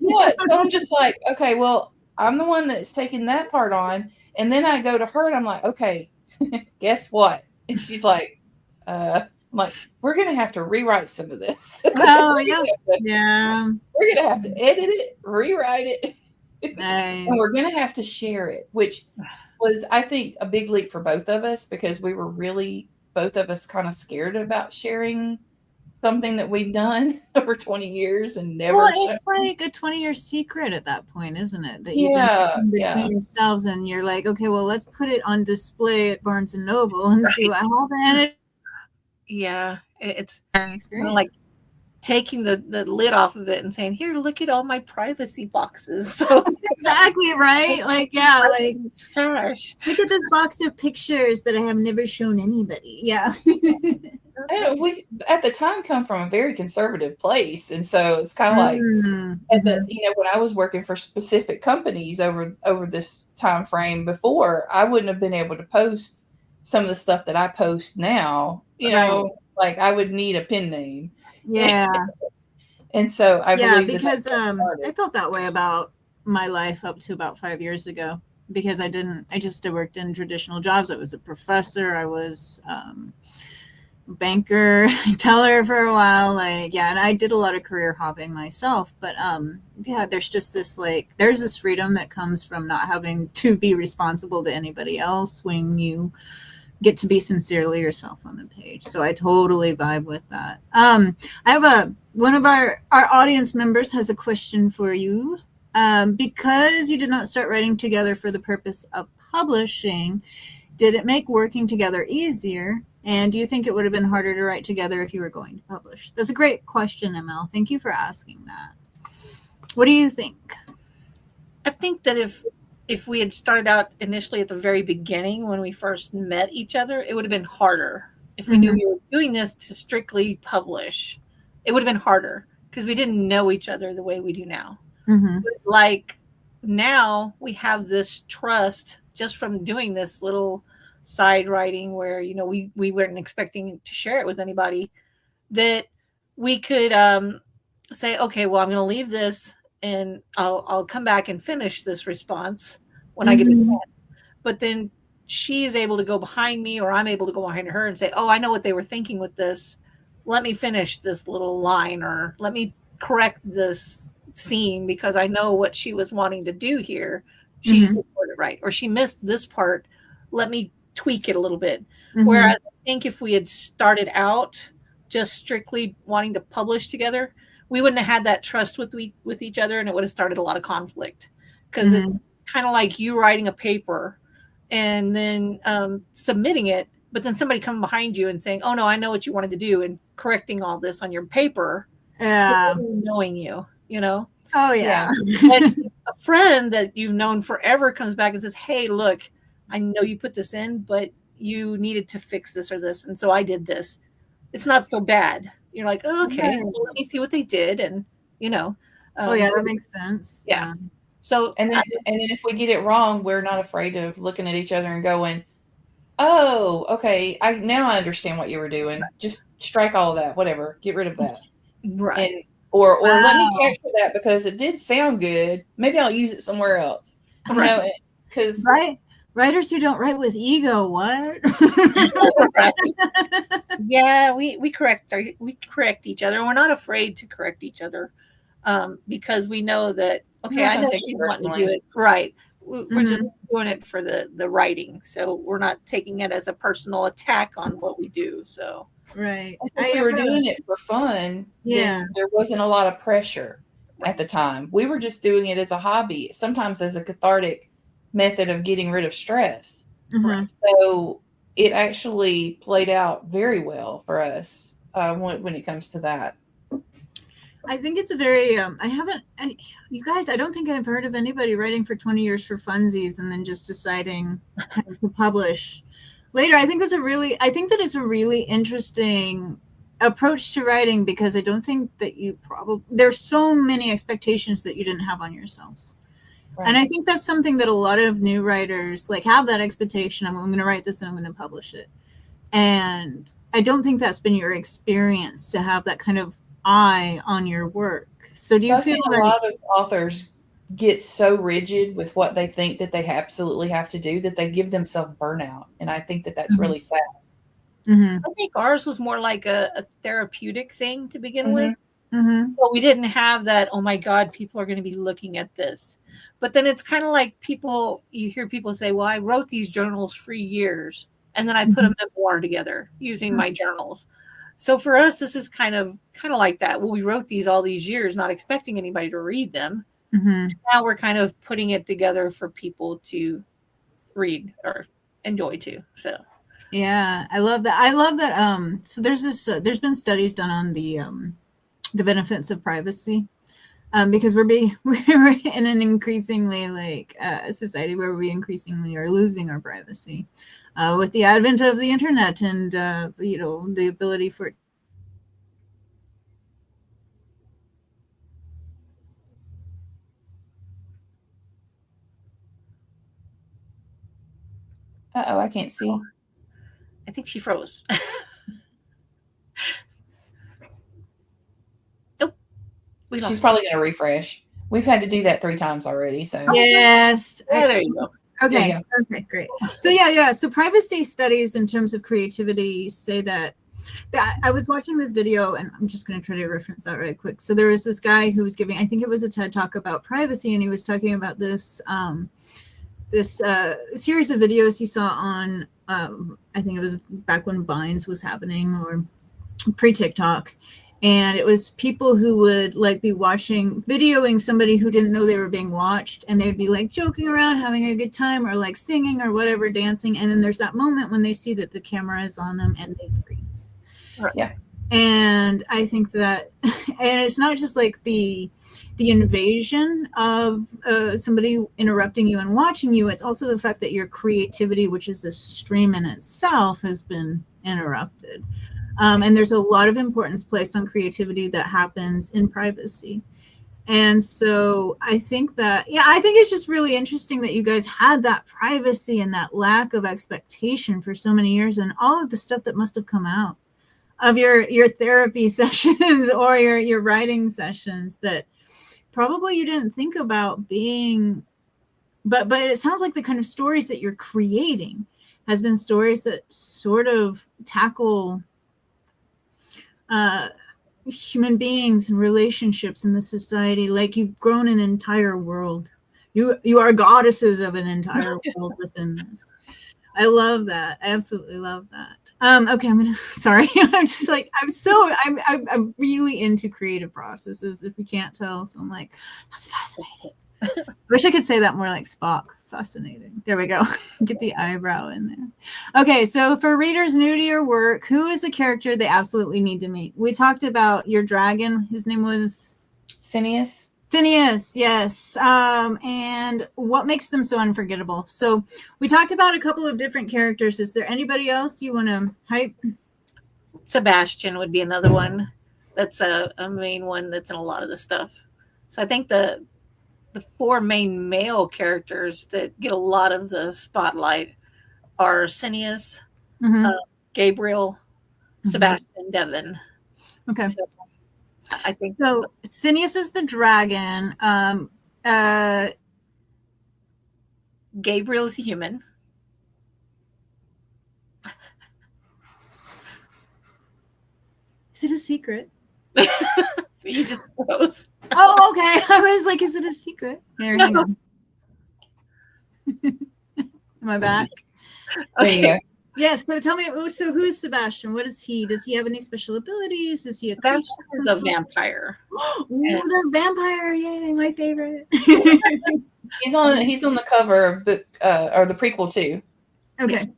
Yeah. So I'm just like, okay, well, I'm the one that's taking that part on. And then I go to her and I'm like, okay, guess what? And she's like, I'm like, we're going to have to rewrite some of this. Oh, yeah. Yeah. We're going to have to edit it, rewrite it. Nice. And we're going to have to share it, which was, I think, a big leap for both of us, because we were really, both of us, kind of scared about sharing something that we've done over 20 years and never. Well, it's like a 20-year secret at that point, isn't it? That you've been between yourselves, and you're like, okay, well, let's put it on display at Barnes and Noble and see what happens. Yeah, it's kind of like taking the lid off of it and saying, here, look at all my privacy boxes. So exactly right. Like, yeah, like, gosh, look at this box of pictures that I have never shown anybody. Yeah. We at the time come from a very conservative place, and so it's kind of like when I was working for specific companies over this time frame before, I wouldn't have been able to post some of the stuff that I post now. You know, like I would need a pen name. Yeah. And so I believe because I felt that way about my life up to about 5 years ago, because I just worked in traditional jobs. I was a professor. I was banker, teller for a while. And I did a lot of career hopping myself. But there's just this there's this freedom that comes from not having to be responsible to anybody else when you get to be sincerely yourself on the page. So I totally vibe with that. I have one of our audience members has a question for you. Because you did not start writing together for the purpose of publishing, did it make working together easier? And do you think it would have been harder to write together if you were going to publish? That's a great question, ML. Thank you for asking that. What do you think? I think that if we had started out initially at the very beginning when we first met each other, it would have been harder. If we knew we were doing this to strictly publish, it would have been harder because we didn't know each other the way we do now. Like now we have this trust just from doing this little side writing where, you know, we weren't expecting to share it with anybody, that we could say, okay, well, I'm going to leave this and I'll come back and finish this response when I get a chance. But then she's able to go behind me, or I'm able to go behind her and say, oh, I know what they were thinking with this. Let me finish this little line, or let me correct this scene because I know what she was wanting to do here. She just didn't word it right, or she missed this part. Let me tweak it a little bit. Whereas I think if we had started out just strictly wanting to publish together, we wouldn't have had that trust with each other, and it would have started a lot of conflict because it's kind of like you writing a paper and then submitting it, but then somebody coming behind you and saying, oh no, I know what you wanted to do, and correcting all this on your paper. Knowing you know. Oh yeah. And a friend that you've known forever comes back and says, hey, look, I know you put this in, but you needed to fix this or this, and so I did this. It's not so bad. You're like, oh, okay, well, let me see what they did, and you know. That makes sense. Yeah. So and then if we get it wrong, we're not afraid of looking at each other and going, oh, okay, now I understand what you were doing. Just strike all of that, whatever, get rid of that. Right. And, or let me capture that because it did sound good. Maybe I'll use it somewhere else. Right. Because writers who don't write with ego, what? Right. Yeah, we correct each other. We're not afraid to correct each other because we know that, okay, I know she's wanting to do it right. We're just doing it for the writing, so we're not taking it as a personal attack on what we do. So right, since we were doing it for fun, then there wasn't a lot of pressure at the time. We were just doing it as a hobby, sometimes as a cathartic method of getting rid of stress. So it actually played out very well for us when it comes to that. I think it's a very you guys, I don't think I've heard of anybody writing for 20 years for funsies and then just deciding to publish later. I think that it's a really interesting approach to writing, because I don't think that there's so many expectations that you didn't have on yourselves. Right. And I think that's something that a lot of new writers have that expectation. I'm going to write this and I'm going to publish it. And I don't think that's been your experience to have that kind of eye on your work. So do you feel like a lot of authors get so rigid with what they think that they absolutely have to do that they give themselves burnout? And I think that that's really sad. I think ours was more like a therapeutic thing to begin with. So we didn't have that, oh my God, people are going to be looking at this. But then it's kind of like you hear people say, well, I wrote these journals for years and then I put a memoir together using my journals. So for us, this is kind of like that. Well, we wrote these all these years, not expecting anybody to read them. Now we're kind of putting it together for people to read or enjoy too. So yeah, I love that. So there's been studies done on the benefits of privacy, because we're in an increasingly society where we increasingly are losing our privacy with the advent of the internet and the ability for I can't see. I think she froze. She's probably going to refresh. We've had to do that 3 times already. So yes. There you go. Okay. Yeah. Okay, great. So yeah. So privacy studies in terms of creativity say that I was watching this video, and I'm just going to try to reference that right quick. So there was this guy who was giving, I think it was a TED Talk about privacy, and he was talking about this this series of videos he saw on, I think it was back when Vines was happening or pre-TikTok. And it was people who would like be videoing somebody who didn't know they were being watched, and they'd be like joking around, having a good time, or like singing or whatever, dancing. And then there's that moment when they see that the camera is on them and they freeze. Yeah. And I think that, and it's not just like the invasion of somebody interrupting you and watching you. It's also the fact that your creativity, which is a stream in itself, has been interrupted. And there's a lot of importance placed on creativity that happens in privacy. And so I think it's just really interesting that you guys had that privacy and that lack of expectation for so many years, and all of the stuff that must have come out of your therapy sessions or your writing sessions that probably you didn't think about being, but it sounds like the kind of stories that you're creating has been stories that sort of tackle human beings and relationships in the society. Like you've grown an entire world. You are goddesses of an entire world within this. I love that. I absolutely love that. Okay, sorry. I'm just like, I'm really into creative processes, if you can't tell. So I'm like, that's fascinating. I wish I could say that more like Spock. Fascinating. There we go. Get the eyebrow in there. Okay, so for readers new to your work, who is the character they absolutely need to meet? We talked about your dragon. His name was Phineas. Phineas, yes. And what makes them so unforgettable? So we talked about a couple of different characters. Is there anybody else you want to hype? Sebastian would be another one. That's a main one that's in a lot of the stuff. So I think the four main male characters that get a lot of the spotlight are Phineas, Gabriel, Sebastian, Devin. Okay. So I think so. Phineas is the dragon. Gabriel is a human. Is it a secret? You just froze. Oh, okay. I was like, is it a secret? Here, hang on. Am I back? Okay. Yes. So tell me, so who is Sebastian? What is he? Does he have any special abilities? Is he a creature? Sebastian is a vampire. Ooh, the vampire! Yay, my favorite. He's on the cover of the or the prequel too. Okay.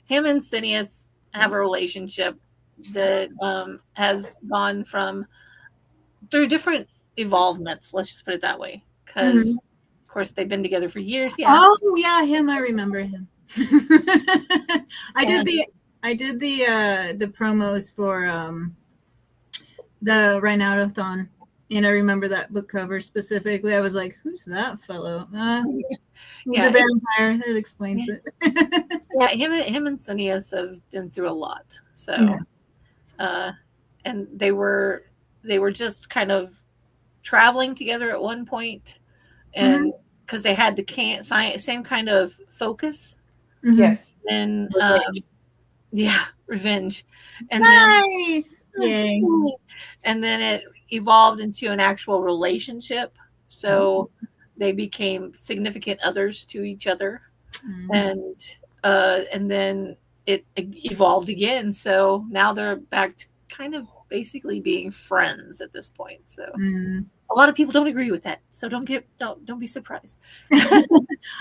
Him and Phineas have a relationship that has gone through different evolvements. Let's just put it that way, because of course they've been together for years. Yeah. Oh yeah, him. I remember him. I did the promos for the Rhinodothon, and I remember that book cover specifically. I was like, "Who's that fellow?" He's a vampire. That explains it. Yeah, him and Phineas have been through a lot. So, and they were just kind of traveling together at one point, and because they had the same kind of focus. Yes. And revenge. And nice. Yay. And then it evolved into an actual relationship. So they became significant others to each other. And then it evolved again. So now they're back to kind of basically being friends at this point. So a lot of people don't agree with that. So don't be surprised.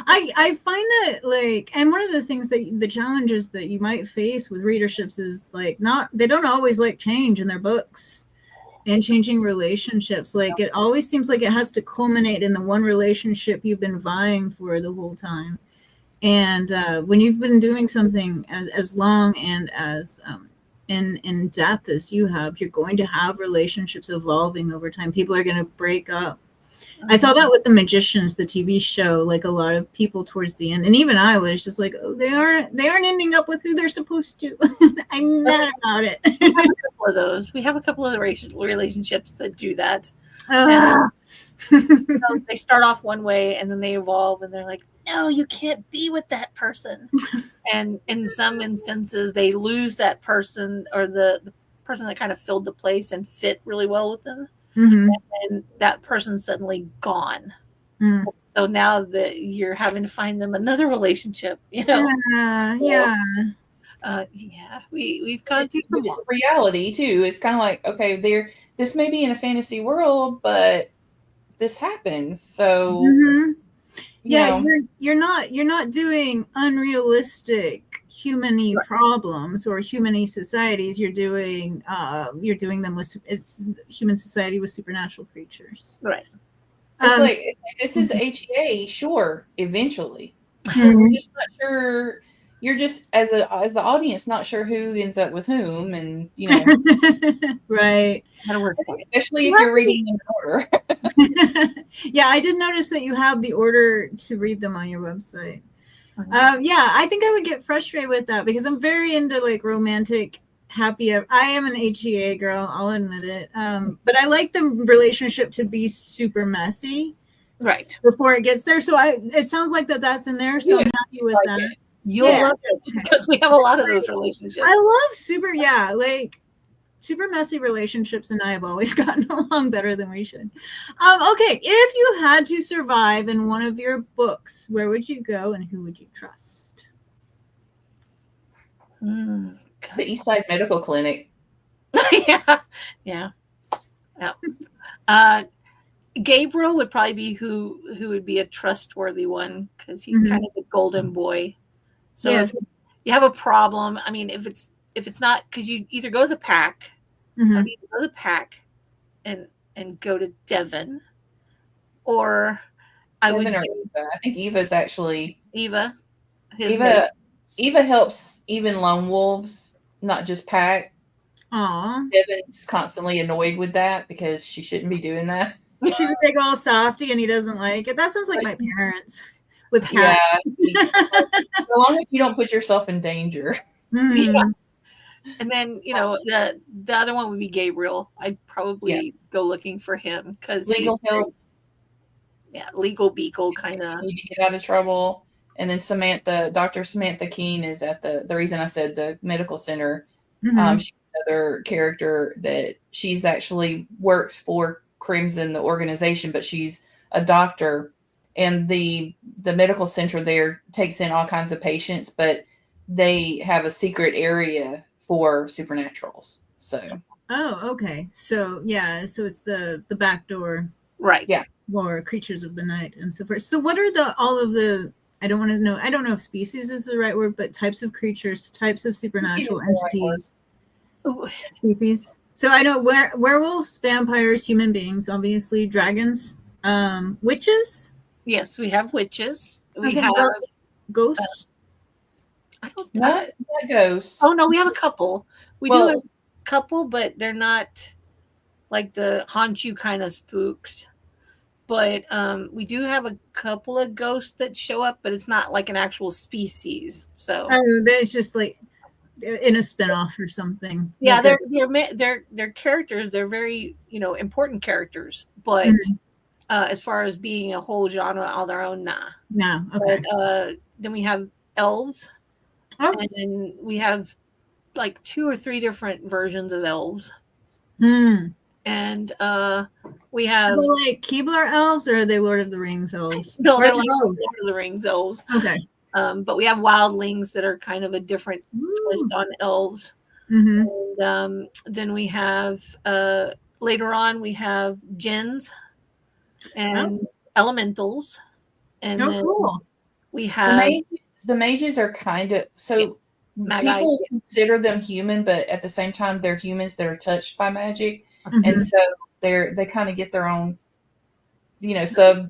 I find that like, and one of the things that the challenges that you might face with readerships is like they don't always like change in their books and changing relationships. Like it always seems like it has to culminate in the one relationship you've been vying for the whole time. And when you've been doing something as long and as in depth as you have, you're going to have relationships evolving over time. People are going to break up. I saw that with The Magicians, the TV show. Like a lot of people towards the end, and even I was just like, oh, they aren't ending up with who they're supposed to. I'm mad about it. We have a couple of those. We have a couple of relationships that do that. They start off one way and then they evolve and they're like, no, you can't be with that person. And in some instances they lose that person or the person that kind of filled the place and fit really well with them. And that person's suddenly gone. So now that you're having to find them another relationship, you know. Yeah. We've gone through some. It's reality too. It's kind of like, okay, this may be in a fantasy world, but this happens. So you're not doing unrealistic human-y problems or human-y societies. You're doing them with human society with supernatural creatures. Right. It's like this is HEA, sure, eventually. Mm-hmm. We're just not sure. You're just as the audience not sure who ends up with whom, and right. Especially if you're reading in order. Yeah, I did notice that you have the order to read them on your website. Yeah, I think I would get frustrated with that because I'm very into like romantic, happy. I am an HEA girl, I'll admit it. But I like the relationship to be super messy, right, before it gets there. So it sounds like that's in there. So I'm happy with that. You'll love it because we have a lot of those relationships. I love super messy relationships, and I have always gotten along better than we should. Okay, if you had to survive in one of your books, where would you go and who would you trust? The Eastside Medical Clinic. Yeah. Gabriel would probably be who would be a trustworthy one because he's kind of the golden boy. So if you have a problem, I mean, if it's not, because you either go to the pack, and go to Devin, or Devin or Eva. I think Eva's actually Eva. Eva helps even lone wolves, not just pack. Aww. Devin's constantly annoyed with that because she shouldn't be doing that. She's a big old softy and he doesn't like it. That sounds like my parents with cats. Yeah. So long as you don't put yourself in danger. Yeah. And then, the other one would be Gabriel. I'd probably go looking for him because legal help. Yeah, legal beagle kind of. Need to get out of trouble. And then Dr. Samantha Keene is at the reason I said the medical center. She's another character that she's actually works for Crimson, the organization, but she's a doctor, and the medical center there takes in all kinds of patients, but they have a secret area for supernaturals. So okay, so it's the back door, right? Yeah, for creatures of the night and so forth. So what are all of the I don't know if species is the right word, but types of creatures, types of supernatural entities. Species. So I know werewolves, vampires, human beings, obviously, dragons, witches. Yes, we have witches. We have ghosts. Not ghosts. Oh no, we have a couple. We do have a couple, but they're not like the haunt you kind of spooks. But we do have a couple of ghosts that show up, but it's not like an actual species. So there's just like in a spinoff or something. Yeah, they're characters. They're very important characters, but as far as being a whole genre on their own, nah. No. Okay. But, then we have elves, and then we have like 2 or 3 different versions of elves. And we have. Are they like Keebler elves, or are they Lord of the Rings elves? No, they're like Lord of the Rings elves. Okay. But we have wildlings that are kind of a different twist on elves. And then we have later on we have djinns and elementals, and then we have the mages are kind of people consider them human, but at the same time they're humans that are touched by magic, and so they kind of get their own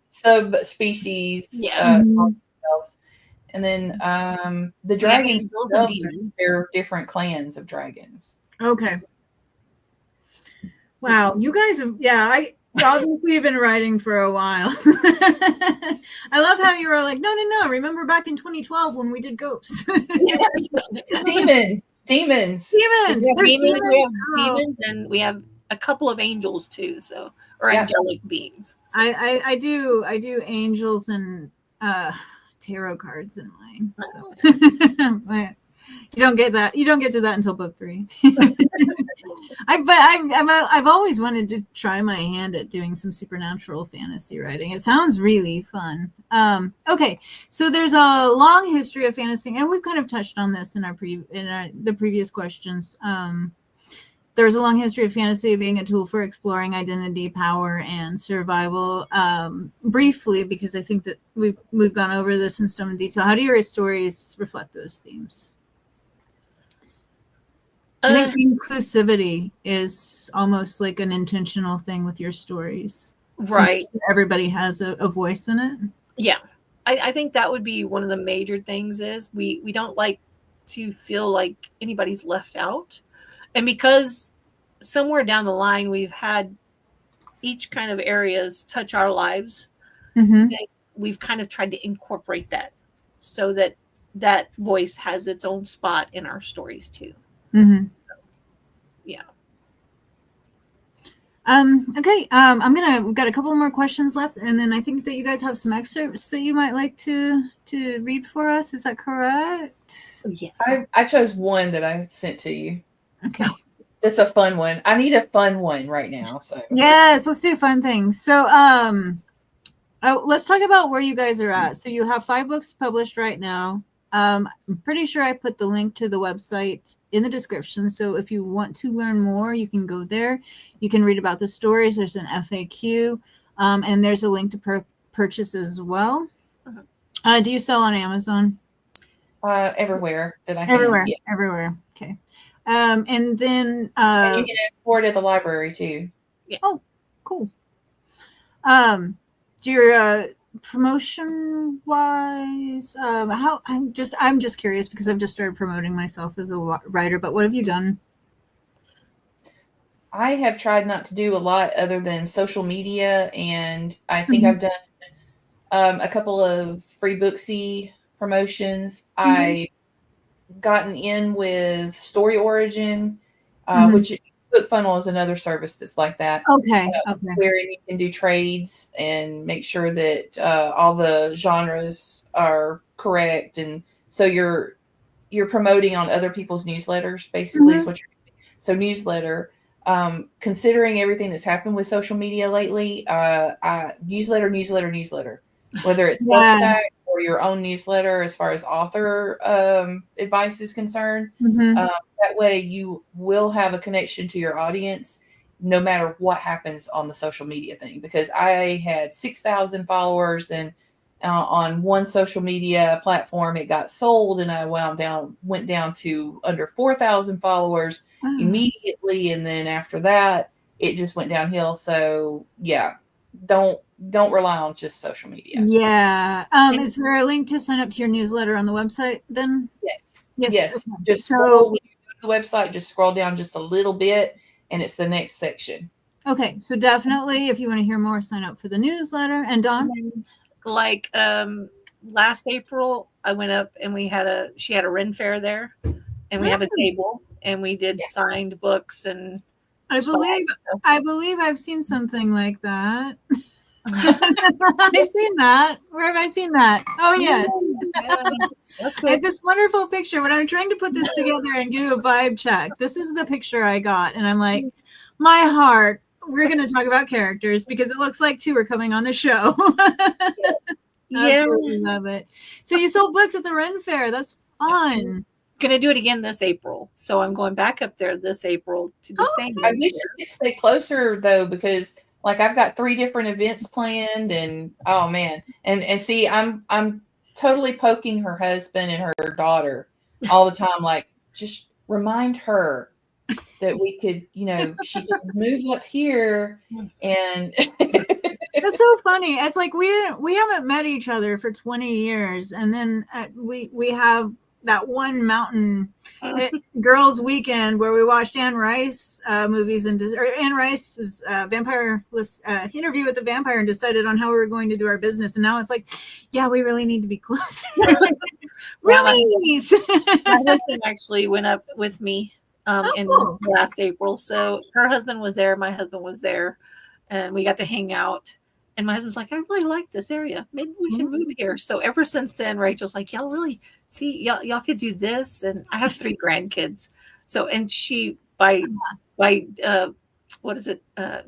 subspecies. Themselves. And then the dragons themselves they're different clans of dragons. Okay. Wow, you guys have I obviously have been writing for a while. I love how you were like, no. Remember back in 2012 when we did ghosts? Demons. We have demons, and we have a couple of angels too. So angelic beings. I do angels and tarot cards in mine. So. You don't get that. You don't get to that until book 3. I've always wanted to try my hand at doing some supernatural fantasy writing. It sounds really fun. Okay, so there's a long history of fantasy, and we've kind of touched on this in the previous questions. There's a long history of fantasy being a tool for exploring identity, power, and survival. Briefly, because I think that we've gone over this in some detail. How do your stories reflect those themes? I think inclusivity is almost like an intentional thing with your stories. Right. So everybody has a voice in it. Yeah. I think that would be one of the major things is we don't like to feel like anybody's left out. And because somewhere down the line, we've had each kind of areas touch our lives, we've kind of tried to incorporate that so that that voice has its own spot in our stories too. Mm-hmm. Yeah. Okay. We've got a couple more questions left, and then I think that you guys have some excerpts that you might like to read for us. Is that correct? Yes. I chose one that I sent to you. Okay. That's a fun one. I need a fun one right now. So yes, let's do fun things. So let's talk about where you guys are at. So you have 5 books published right now. I'm pretty sure I put the link to the website in the description. So if you want to learn more, you can go there. You can read about the stories. There's an FAQ, and there's a link to purchase as well. Do you sell on Amazon? Everywhere that I can. Everywhere. Yeah. Everywhere. Okay. And then and you can export at the library too. Yeah. Oh, cool. Your promotion wise, I'm just curious because I've just started promoting myself as a writer, but what have you done? I have tried not to do a lot other than social media, and I think I've done a couple of free Booksy promotions. I've gotten in with Story Origin, which Book Funnel is another service that's like that. Okay. Where you can do trades and make sure that all the genres are correct, and so you're promoting on other people's newsletters. Basically, is what you're doing. So newsletter. Considering everything that's happened with social media lately, newsletter. Whether it's Substack or your own newsletter, as far as author advice is concerned. That way you will have a connection to your audience no matter what happens on the social media thing. Because I had 6,000 followers, then on one social media platform it got sold, and I went down to under 4,000 followers immediately, and then after that it just went downhill. So yeah, don't rely on just social media. Yeah. Is there a link to sign up to your newsletter on the website then? Yes. Okay. Just scroll, when you go to the website, just scroll down just a little bit, and it's the next section. Okay, so definitely, if you want to hear more, sign up for the newsletter. And Dawn, like last April, I went up and she had a Ren Fair there, and we had a table, and we did signed books, and I believe I've seen something like that. I've seen that. Where have I seen that? Oh yes. I had this wonderful picture. When I'm trying to put this together and do a vibe check, this is the picture I got, and I'm like, my heart, we're going to talk about characters because it looks like 2 are coming on the show. Yeah, love it. So you sold books at the Ren Fair. That's fun. Gonna do it again this April, so I'm going back up there this April to the same. I wish you could stay closer though, because like I've got 3 different events planned, and oh man, and see, I'm totally poking her husband and her daughter all the time. Like, just remind her that we could, she could move up here, and it's so funny. It's like we haven't met each other for 20 years, and then we have that one mountain girls weekend where we watched Anne Rice movies, and Anne Rice's vampire list interview with the vampire, and decided on how we were going to do our business. And now it's like, yeah, we really need to be closer. Really? My husband actually went up with me in last April. So her husband was there, my husband was there, and we got to hang out. And my husband's like, I really like this area. Maybe we should move here. So ever since then, Rachel's like, y'all really see, y'all could do this. And I have 3 grandkids. So, and she, by what is it?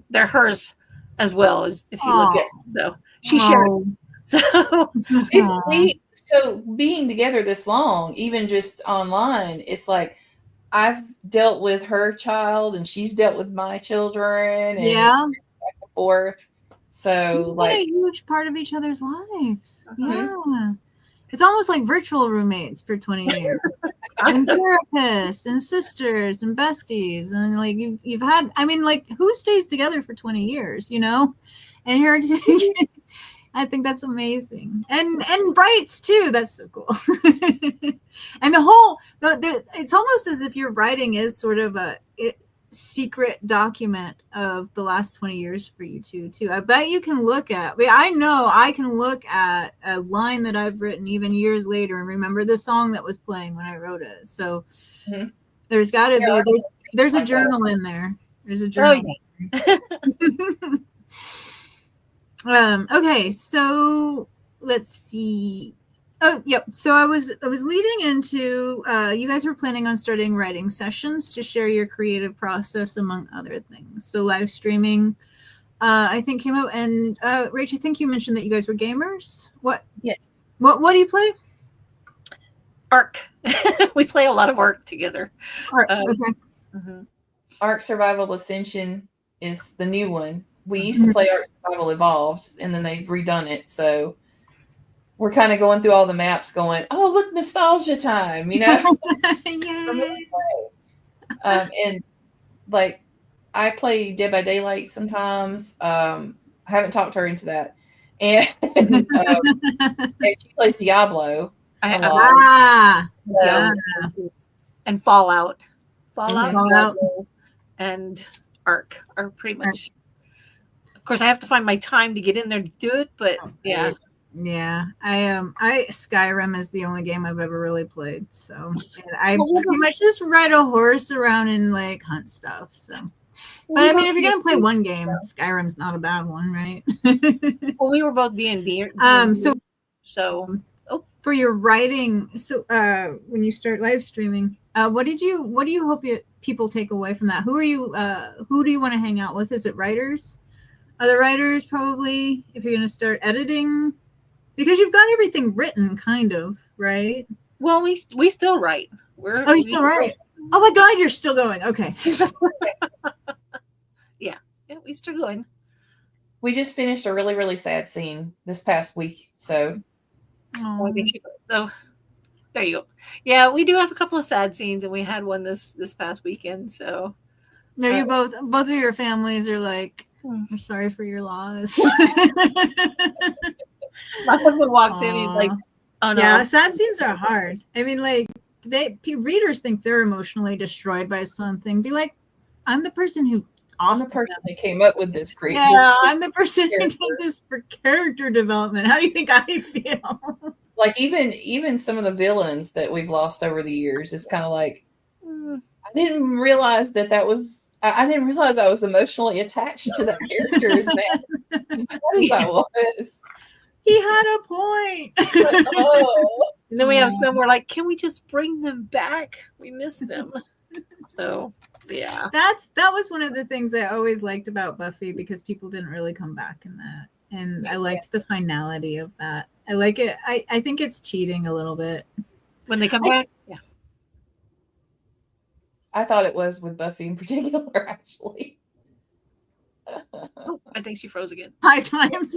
They're hers as well, as if you look at it. So she shares. So being together this long, even just online, it's like I've dealt with her child and she's dealt with my children, and it's back and forth. So like a huge part of each other's lives. Yeah. It's almost like virtual roommates for 20 years. And therapists and sisters and besties. And like you've had, I mean, like who stays together for 20 years, you know? And here I think that's amazing. And Brights too. That's so cool. And it's almost as if your writing is sort of a secret document of the last 20 years for you too. I bet you can look at, I know I can look at a line that I've written even years later and remember the song that was playing when I wrote it. So there's got to be, there's a journal in there. There's a journal. Okay, so let's see. Oh, yep. So I was leading into you guys were planning on starting writing sessions to share your creative process among other things. So live streaming, I think came out, and Rach, I think you mentioned that you guys were gamers. What? Yes. What do you play? Ark. We play a lot of Ark together. Ark. Okay. Ark Survival Ascension is the new one. We used to play Ark Survival Evolved, and then they've redone it. So we're kind of going through all the maps going, oh, look, nostalgia time, you know? And like, I play Dead by Daylight sometimes. I haven't talked her into that. And she plays Diablo. Yeah. And Fallout. Fallout. And Ark are pretty much. Of course, I have to find my time to get in there to do it, but yeah. Yeah, I Skyrim is the only game I've ever really played. So and I pretty much just ride a horse around and like hunt stuff. So, but I mean, if you're gonna play one game, Skyrim's not a bad one, right? Well, we were both D&D. So for your writing, so when you start live streaming, what do you hope people take away from that? Who do you want to hang out with? Is it writers? Other writers, probably, if you're gonna start editing. Because you've got everything written, kind of, right? Well, we still write. You still write? Oh my God, you're still going. Okay. Yeah, we still going. We just finished a really, really sad scene this past week. So, there you go. Yeah, we do have a couple of sad scenes, and we had one this past weekend. So, no, you both of your families are like, we're sorry for your loss. My husband walks in, he's like, oh no. Yeah, sad scenes are hard. I mean, like, readers think they're emotionally destroyed by something. Be like, I'm the person who that came up with this creative. Yeah, I'm the person who did this for character development. How do you think I feel? Like even some of the villains that we've lost over the years, it's kind of like I didn't realize that was I didn't realize I was emotionally attached to that character as bad as I was. He had a point. And then we have some we're like, can we just bring them back? We miss them. So yeah. That was one of the things I always liked about Buffy, because people didn't really come back in that. And I liked the finality of that. I like it. I think it's cheating a little bit. When they come back? Yeah. I thought it was with Buffy in particular, actually. Oh, I think she froze again. 5 times.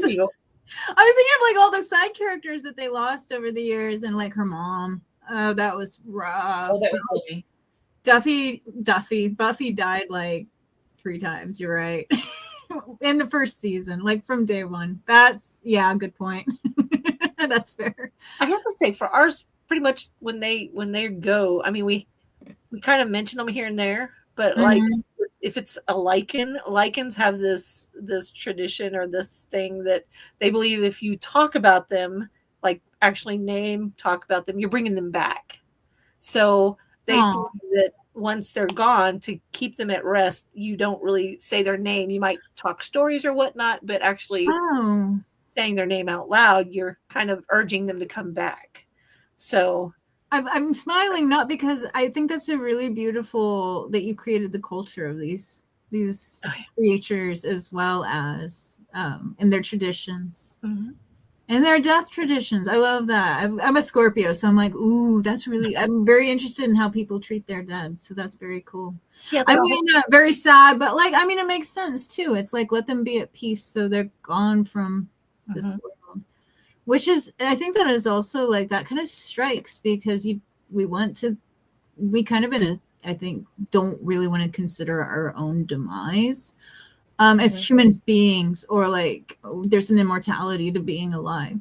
I was thinking of like all the side characters that they lost over the years, and like her mom. Oh, that was rough. Oh, that was funny. Buffy died like 3 times. You're right. In the first season, like from day one. That's good point. That's fair. I have to say, for ours, pretty much when they go, I mean, we kind of mention them here and there, but like if it's a lichens have this tradition or this thing that they believe if you talk about them, like actually talk about them, you're bringing them back. So they believe that once they're gone, to keep them at rest, you don't really say their name. You might talk stories or whatnot, but actually saying their name out loud, you're kind of urging them to come back. So I'm smiling not because I think that's a really beautiful that you created the culture of these creatures as well as in their traditions. Mm-hmm. And their death traditions. I love that. I'm a Scorpio, so I'm like, ooh, that's really, I'm very interested in how people treat their dead. So that's very cool. Yeah, I mean, very sad, but like, I mean, it makes sense too. It's like, let them be at peace so they're gone from this world. Which is, I think that is also like, that kind of strikes because we kind of in a, I think, don't really want to consider our own demise. As human beings, or like there's an immortality to being alive,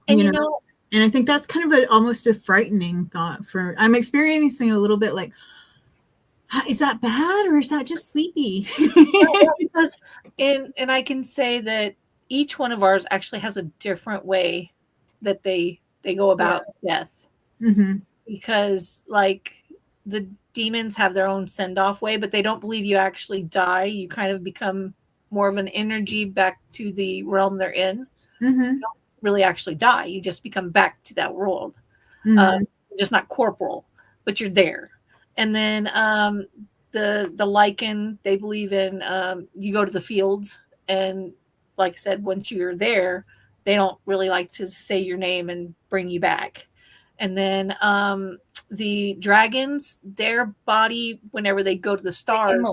and you know, and I think that's kind of almost a frightening thought. I'm experiencing a little bit like, is that bad or is that just sleepy? Because and I can say that each one of ours actually has a different way that they go about death, because like the demons have their own send-off way, but they don't believe you actually die. You kind of become more of an energy back to the realm they're in. So you don't really actually die. You just become back to that world. Just not corporal, but you're there. And then the lichen, they believe in you go to the fields, and like I said, once you're there, they don't really like to say your name and bring you back. And then the dragons, their body, whenever they go to the stars,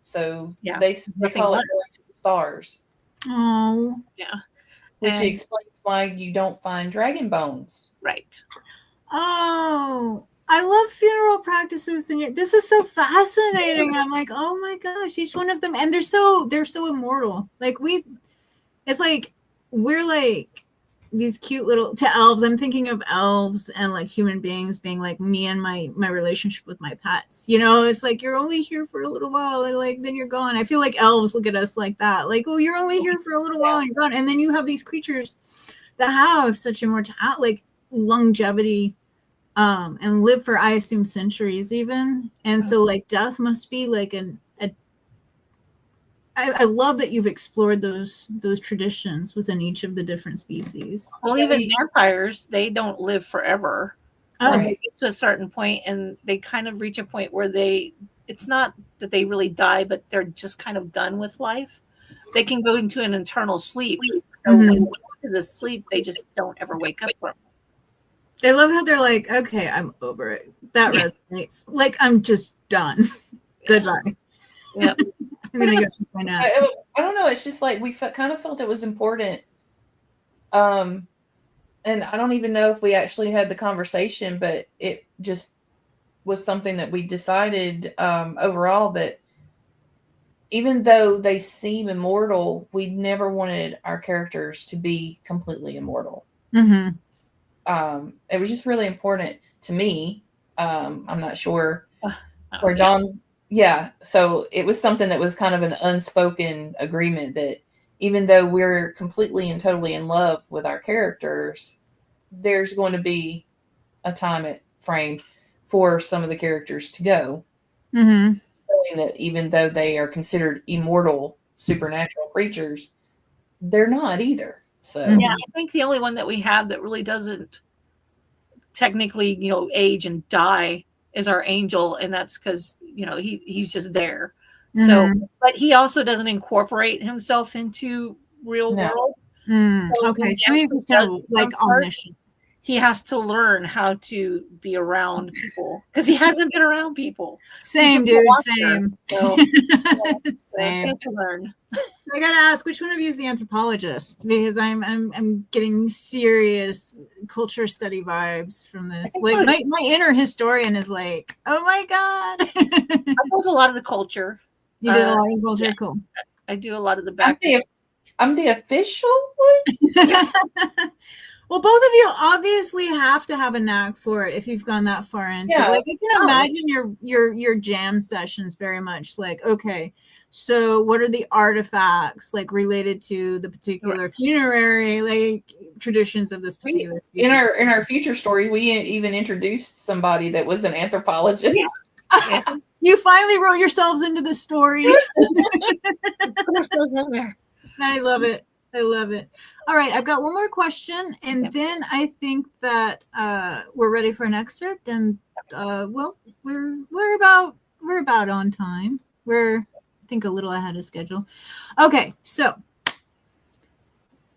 so they call it going to the stars. Oh, yeah, which explains why you don't find dragon bones. Right. Oh, I love funeral practices, and this is so fascinating. I'm like, oh my gosh, each one of them, and they're so immortal. Like it's like we're like these cute little to elves. I'm thinking of elves and like human beings being like me and my relationship with my pets. You know, it's like you're only here for a little while, and like then you're gone. I feel like elves look at us like that, like, oh, you're only here for a little while and you're gone. And then you have these creatures that have such immortality, like longevity, and live for, I assume, centuries even. And so like death must be like I love that you've explored those traditions within each of the different species. Well, even vampires, they don't live forever. Like they get to a certain point, and they kind of reach a point where it's not that they really die, but they're just kind of done with life. They can go into an eternal sleep. So when they go to the sleep, they just don't ever wake up from it. I love how they're like, okay, I'm over it. That resonates. Like, I'm just done. Goodbye. Yeah. I don't know. It's just like we kind of felt it was important. And I don't even know if we actually had the conversation, but it just was something that we decided overall that even though they seem immortal, we never wanted our characters to be completely immortal. It was just really important to me. I'm not sure where Dawn. Yeah, so it was something that was kind of an unspoken agreement that even though we're completely and totally in love with our characters, there's going to be a time frame for some of the characters to go. Showing that even though they are considered immortal supernatural creatures, they're not either. So yeah, I think the only one that we have that really doesn't technically, age and die is our angel, and that's because he's just there. So, but he also doesn't incorporate himself into real world. Okay, so he's just kind of like omniscient. He has to learn how to be around people because he hasn't been around people. Same, dude. Same. So, same. To learn. I gotta ask, which one of you is the anthropologist? Because I'm getting serious culture study vibes from this. Like my inner historian is like, oh my god. I do a lot of the culture. You did a lot of culture, cool. I do a lot of the back. I'm the official one. Well, both of you obviously have to have a knack for it if you've gone that far into it. Like, I can imagine your jam sessions very much like, okay, so what are the artifacts like related to the particular funerary like traditions of this particular species? In our future story, we even introduced somebody that was an anthropologist. You finally wrote yourselves into the story. Put ourselves in there. I love it. I love it. All right, I've got one more question, and then I think that we're ready for an excerpt. And well, we're about on time. We're, I think, a little ahead of schedule. Okay, so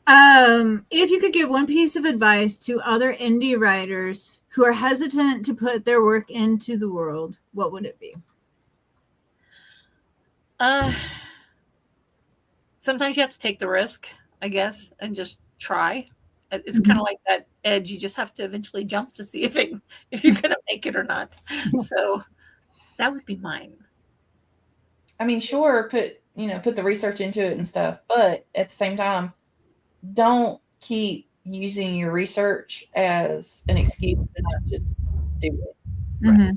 if you could give one piece of advice to other indie writers who are hesitant to put their work into the world, what would it be? Sometimes you have to take the risk, I guess, and just try. It's kind of like that edge. You just have to eventually jump to see if you're going to make it or not. So that would be mine. I mean, sure, put the research into it and stuff, but at the same time, don't keep using your research as an excuse to not just do it. Right?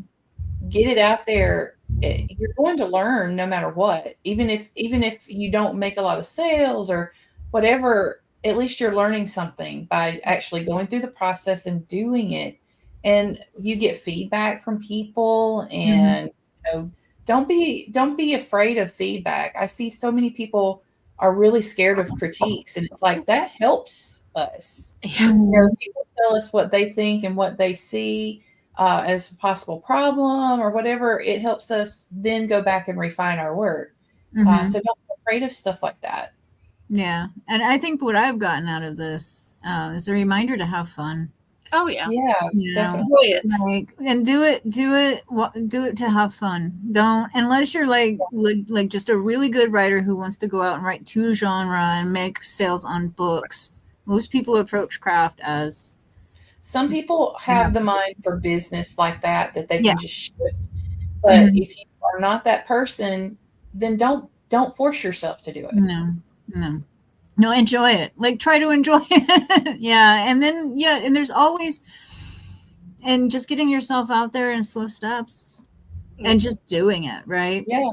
Get it out there. You're going to learn no matter what. Even if you don't make a lot of sales or whatever, at least you're learning something by actually going through the process and doing it. And you get feedback from people, and don't be afraid of feedback. I see so many people are really scared of critiques, and it's like that helps us. People tell us what they think and what they see as a possible problem or whatever. It helps us then go back and refine our work. So don't be afraid of stuff like that. Yeah, and I think what I've gotten out of this is a reminder to have fun. Oh yeah, definitely. Like, and do it to have fun. Don't, unless you're like just a really good writer who wants to go out and write 2 genre and make sales on books. Most people approach craft as. Some people have the mind for business like that they can just shift. But if you are not that person, then don't force yourself to do it. No, enjoy it. Like, try to enjoy it. And then and there's always, and just getting yourself out there in slow steps and just doing it, right? Yeah.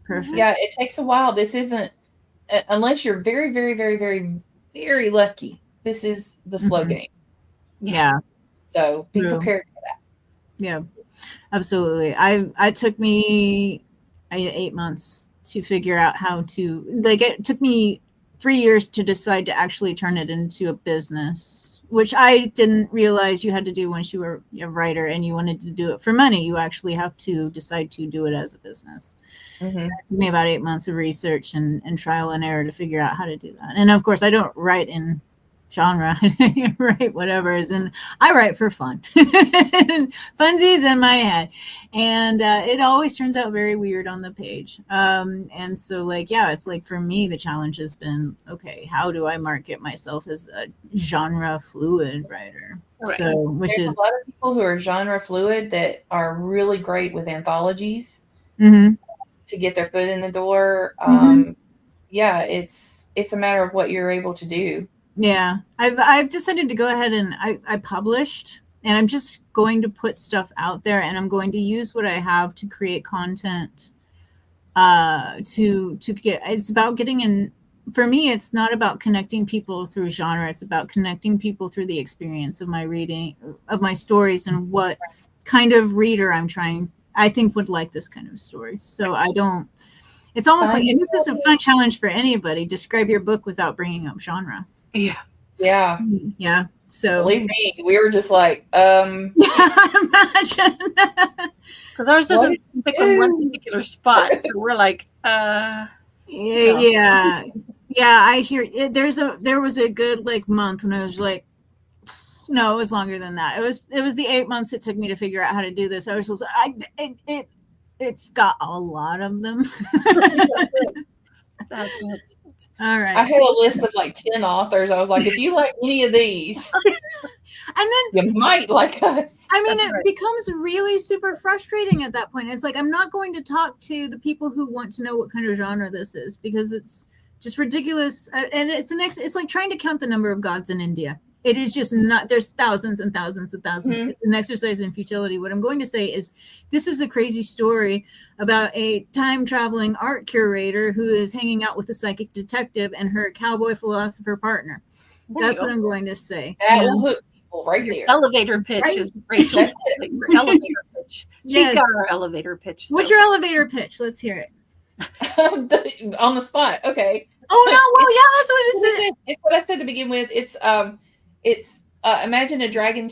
Perfect. Yeah, it takes a while. This isn't, unless you're very, very, very, very, very lucky, this is the slow game. Yeah. So be prepared for that. Yeah, absolutely. It took me 8 months to figure out how to, it took me 3 years to decide to actually turn it into a business, which I didn't realize you had to do once you were a writer and you wanted to do it for money. You actually have to decide to do it as a business. It took me about 8 months of research and trial and error to figure out how to do that. And of course, I don't write in genre. I write whatever is in. I write for fun. Funsies in my head. And it always turns out very weird on the page. And so it's like, for me, the challenge has been, okay, how do I market myself as a genre fluid writer? Right. So, There's a lot of people who are genre fluid that are really great with anthologies to get their foot in the door. It's a matter of what you're able to do. Yeah, I've decided to go ahead and I published, and I'm just going to put stuff out there, and I'm going to use what I have to create content to get. It's about getting in. For me, it's not about connecting people through genre. It's about connecting people through the experience of my reading, of my stories, and what kind of reader I think would like this kind of story. So I don't. It's almost like, and this is a fun challenge for anybody. Describe your book without bringing up genre. Yeah. So believe me, we were just like, imagine, because ours doesn't pick on one particular spot, so we're like, I hear it. There was a good month when I was like, no, it was longer than that. It was the 8 months it took me to figure out how to do this. I was just it's got a lot of them. That's it. All right. I had a list of 10 authors. I was like, if you like any of these, and then you might like us. I mean, it becomes really super frustrating at that point. It's like, I'm not going to talk to the people who want to know what kind of genre this is, because it's just ridiculous. And it's like trying to count the number of gods in India. It is just not, there's thousands and thousands and thousands. It's an exercise in futility. What I'm going to say is, this is a crazy story about a time-traveling art curator who is hanging out with a psychic detective and her cowboy philosopher partner. That's what I'm going to say. That will hook people right there. Elevator pitch is Rachel. Elevator pitch. Yes. She's got our elevator pitch. What's your elevator pitch? Let's hear it. On the spot. Okay. Oh no! Well, yeah, that's what it is. It's what I said to begin with. It's imagine a dragon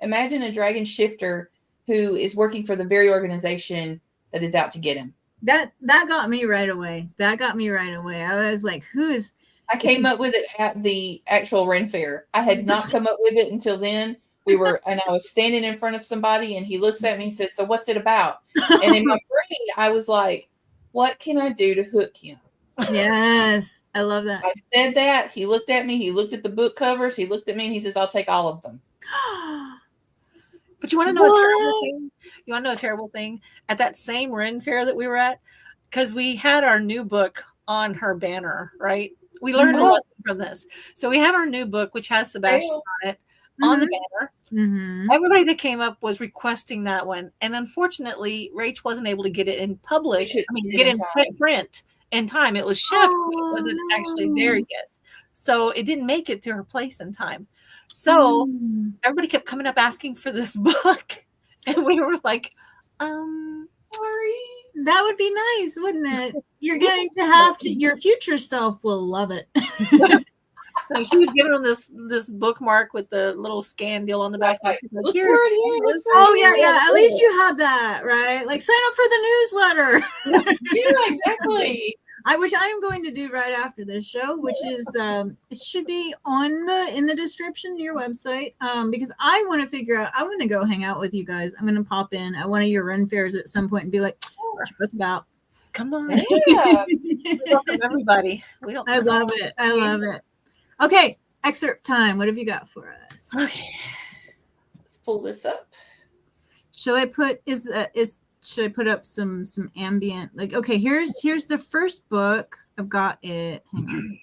imagine a dragon shifter who is working for the very organization that is out to get him. That got me right away. I was like, who is? I came up with it at the actual Ren Fair. I had not come up with it until then. I was standing in front of somebody, and he looks at me and says, "So what's it about?" And in my brain, I was like, "What can I do to hook him?" Yes, I love that. I said that. He looked at me. He looked at the book covers. He looked at me, and he says, "I'll take all of them." But you want to know a terrible thing? You want to know a terrible thing? At that same Ren Fair that we were at, because we had our new book on her banner, right? We learned a lesson from this. So we have our new book, which has Sebastian on it, on the banner. Mm-hmm. Everybody that came up was requesting that one. And unfortunately, Rach wasn't able to get it in published. Get in print in time. It was shipped, but it wasn't actually there yet. So it didn't make it to her place in time. So everybody kept coming up asking for this book. And we were like, sorry. That would be nice, wouldn't it? You're going to have to, your future self will love it. So she was giving them this bookmark with the little scan deal on the back. Like, Like, yeah. At least you had that, right? Like, sign up for the newsletter. Yeah, exactly. Which I am going to do right after this show, which is it should be in the description of your website. Because I want to figure out, I want to go hang out with you guys. I'm gonna pop in at one of your Ren Fairs at some point and be like, what's your book about? Come on. Yeah. Welcome everybody. I love it. Okay, excerpt time. What have you got for us? Okay. Let's pull this up. Shall I put should I put up some ambient? Like, okay, here's the first book. I've got it. Hang on.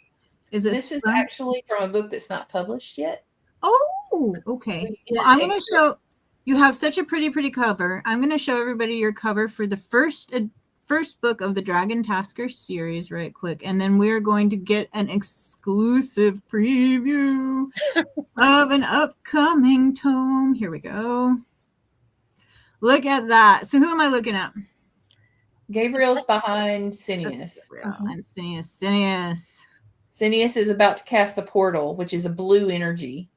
This is actually from a book that's not published yet. Oh, okay. Well, I'm going to show. You have such a pretty cover. I'm going to show everybody your cover for the first book of the Dragon Tasker series right quick, and then we're going to get an exclusive preview of an upcoming tome. Here we go. Look at that. So who am I looking at? Gabriel's behind Cineas. And Cineas. Cineas is about to cast the portal, which is a blue energy.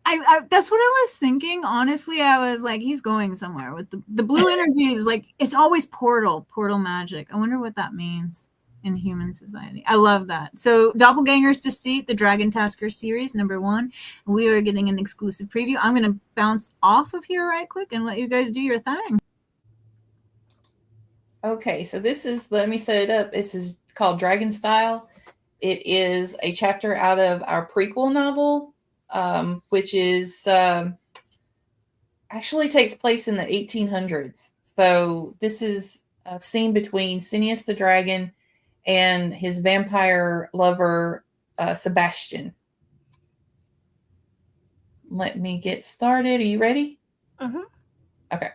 I that's what I was thinking. Honestly, I was like, he's going somewhere with the blue energy is like, it's always portal magic. I wonder what that means in human society. I love that. So Doppelganger's Deceit, the Dragon Tasker series, #1. We are getting an exclusive preview. I'm going to bounce off of here right quick and let you guys do your thing. Okay, so let me set it up. This is called Dragon Style. It is a chapter out of our prequel novel, which is actually takes place in the 1800s. So this is a scene between Cineas the dragon and his vampire lover, Sebastian. Let me get started. Are you ready? Mm-hmm. Okay.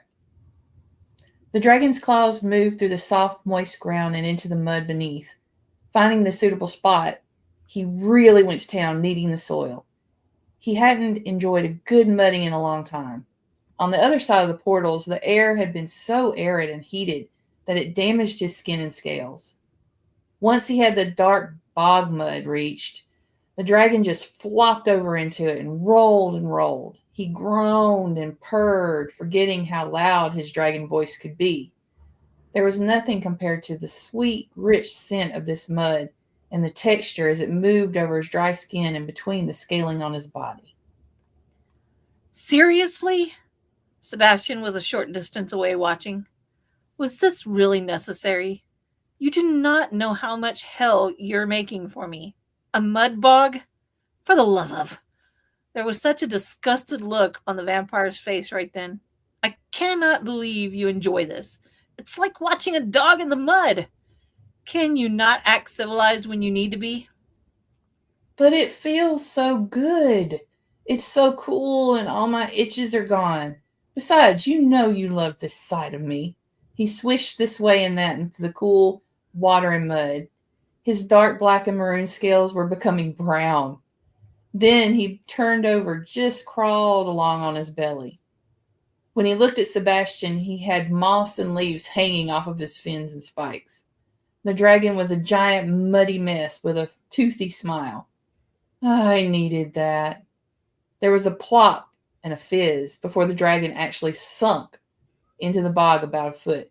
The dragon's claws moved through the soft, moist ground and into the mud beneath. Finding the suitable spot, he really went to town kneading the soil. He hadn't enjoyed a good mudding in a long time. On the other side of the portals, the air had been so arid and heated that it damaged his skin and scales. Once he had the dark bog mud reached, the dragon just flopped over into it and rolled and rolled. He groaned and purred, forgetting how loud his dragon voice could be. There was nothing compared to the sweet, rich scent of this mud and the texture as it moved over his dry skin and between the scaling on his body. Seriously? Sebastian was a short distance away watching. Was this really necessary? You do not know how much hell you're making for me. A mud bog? For the love of. There was such a disgusted look on the vampire's face right then. I cannot believe you enjoy this. It's like watching a dog in the mud. Can you not act civilized when you need to be? But it feels so good. It's so cool and all my itches are gone. Besides, you know you love this side of me. He swished this way and that into the cool water and mud. His dark black and maroon scales were becoming brown. Then he turned over, just crawled along on his belly. When he looked at Sebastian, he had moss and leaves hanging off of his fins and spikes. The dragon was a giant muddy mess with a toothy smile. I needed that. There was a plop and a fizz before the dragon actually sunk into the bog about a foot.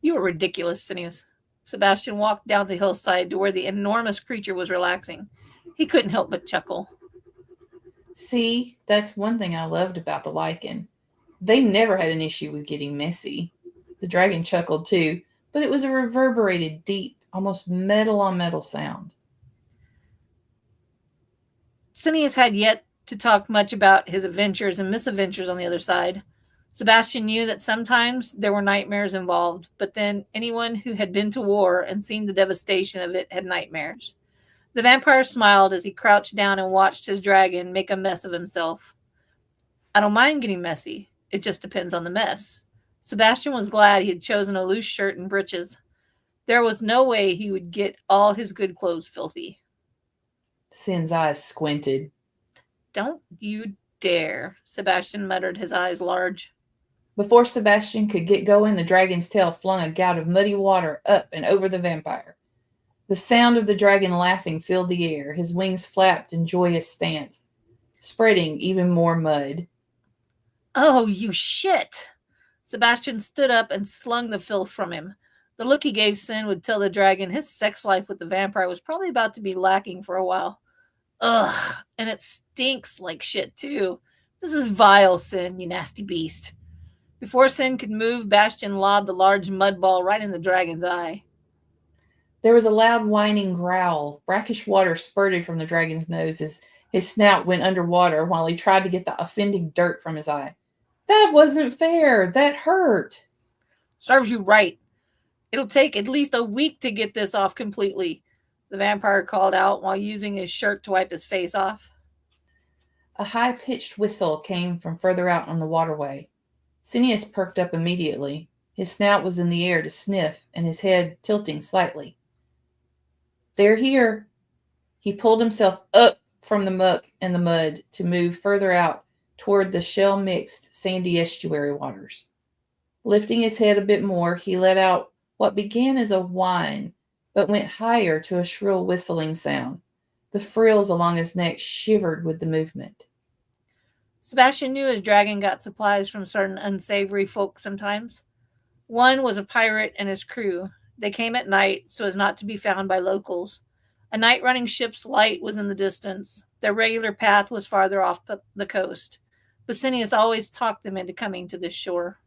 You are ridiculous, Cineas. Sebastian walked down the hillside to where the enormous creature was relaxing. He couldn't help but chuckle. See, that's one thing I loved about the lichen. They never had an issue with getting messy. The dragon chuckled too, but it was a reverberated, deep, almost metal-on-metal sound. Cineas had yet to talk much about his adventures and misadventures on the other side. Sebastian knew that sometimes there were nightmares involved, but then anyone who had been to war and seen the devastation of it had nightmares. The vampire smiled as he crouched down and watched his dragon make a mess of himself. I don't mind getting messy. It just depends on the mess. Sebastian was glad he had chosen a loose shirt and breeches. There was no way he would get all his good clothes filthy. Sin's eyes squinted. Don't you dare, Sebastian muttered, his eyes large. Before Sebastian could get going, the dragon's tail flung a gout of muddy water up and over the vampire. The sound of the dragon laughing filled the air. His wings flapped in joyous stance, spreading even more mud. Oh, you shit! Sebastian stood up and slung the filth from him. The look he gave Sin would tell the dragon his sex life with the vampire was probably about to be lacking for a while. Ugh, and it stinks like shit, too. This is vile, Sin, you nasty beast. Before Sin could move, Bastion lobbed a large mud ball right in the dragon's eye. There was a loud whining growl. Brackish water spurted from the dragon's nose as his snout went underwater while he tried to get the offending dirt from his eye. That wasn't fair. That hurt. Serves you right. It'll take at least a week to get this off completely, the vampire called out while using his shirt to wipe his face off. A high-pitched whistle came from further out on the waterway. Cineas perked up immediately. His snout was in the air to sniff and his head tilting slightly. They're here. He pulled himself up from the muck and the mud to move further out toward the shell-mixed sandy estuary waters. Lifting his head a bit more, he let out what began as a whine, but went higher to a shrill whistling sound. The frills along his neck shivered with the movement. Sebastian knew his dragon got supplies from certain unsavory folk sometimes. One was a pirate and his crew. They came at night so as not to be found by locals. A night-running ship's light was in the distance. Their regular path was farther off the coast. But Cineas always talked them into coming to this shore.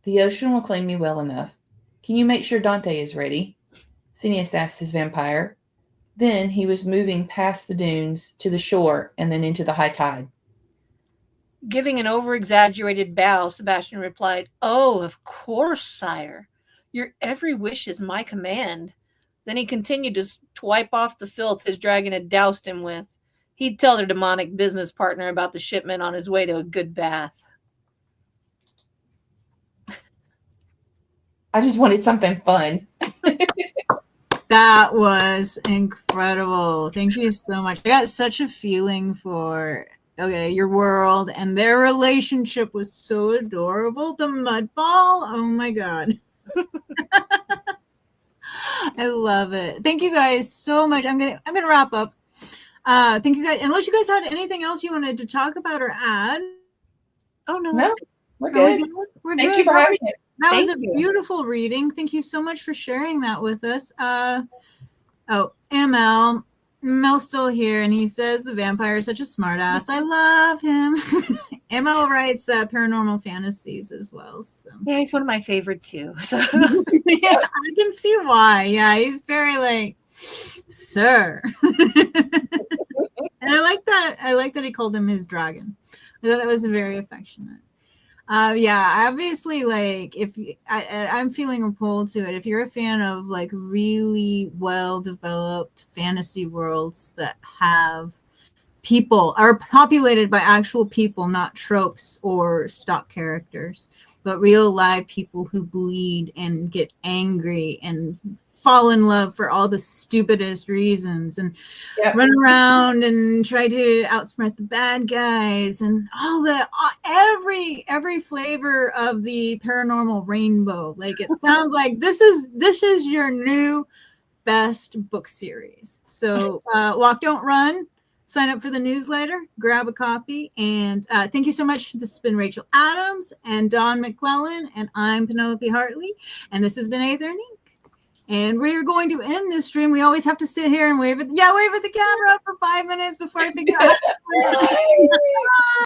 The ocean will claim me well enough. Can you make sure Dante is ready? Cineas asked his vampire. Then he was moving past the dunes to the shore and then into the high tide. Giving an over-exaggerated bow, Sebastian replied, "Oh, of course, sire. Your every wish is my command." Then he continued to wipe off the filth his dragon had doused him with. He'd tell their demonic business partner about the shipment on his way to a good bath. I just wanted something fun. That was incredible. Thank you so much. I got such a feeling for your world, and their relationship was so adorable. The mud ball, oh my god. I love it. Thank you guys so much. I'm gonna wrap up. Thank you guys. Unless you guys had anything else you wanted to talk about or add. Oh no, we're good. We're Thank good. you for having us. That was Thank a you. beautiful reading. Thank you so much for sharing that with us. ML. Mel's still here, and he says the vampire is such a smartass. I love him. ML writes paranormal fantasies as well. So yeah, he's one of my favorite too. So yeah, I can see why. Yeah, he's very like, sir. And I like that. I like that he called him his dragon. I thought that was very affectionate. Yeah, obviously, like I'm feeling a pull to it. If you're a fan of like really well-developed fantasy worlds that have people are populated by actual people, not tropes or stock characters, but real live people who bleed and get angry and fall in love for all the stupidest reasons and run around and try to outsmart the bad guys and all the every flavor of the paranormal rainbow. Like it sounds like this is your new best book series. So walk, don't run. Sign up for the newsletter, grab a copy, and thank you so much. This has been Rachel Adams and Dawn McClellan, and I'm Penelope Hartley, and this has been Aether and Ink. And we are going to end this stream. We always have to sit here and wave at the camera for 5 minutes before I figure out how to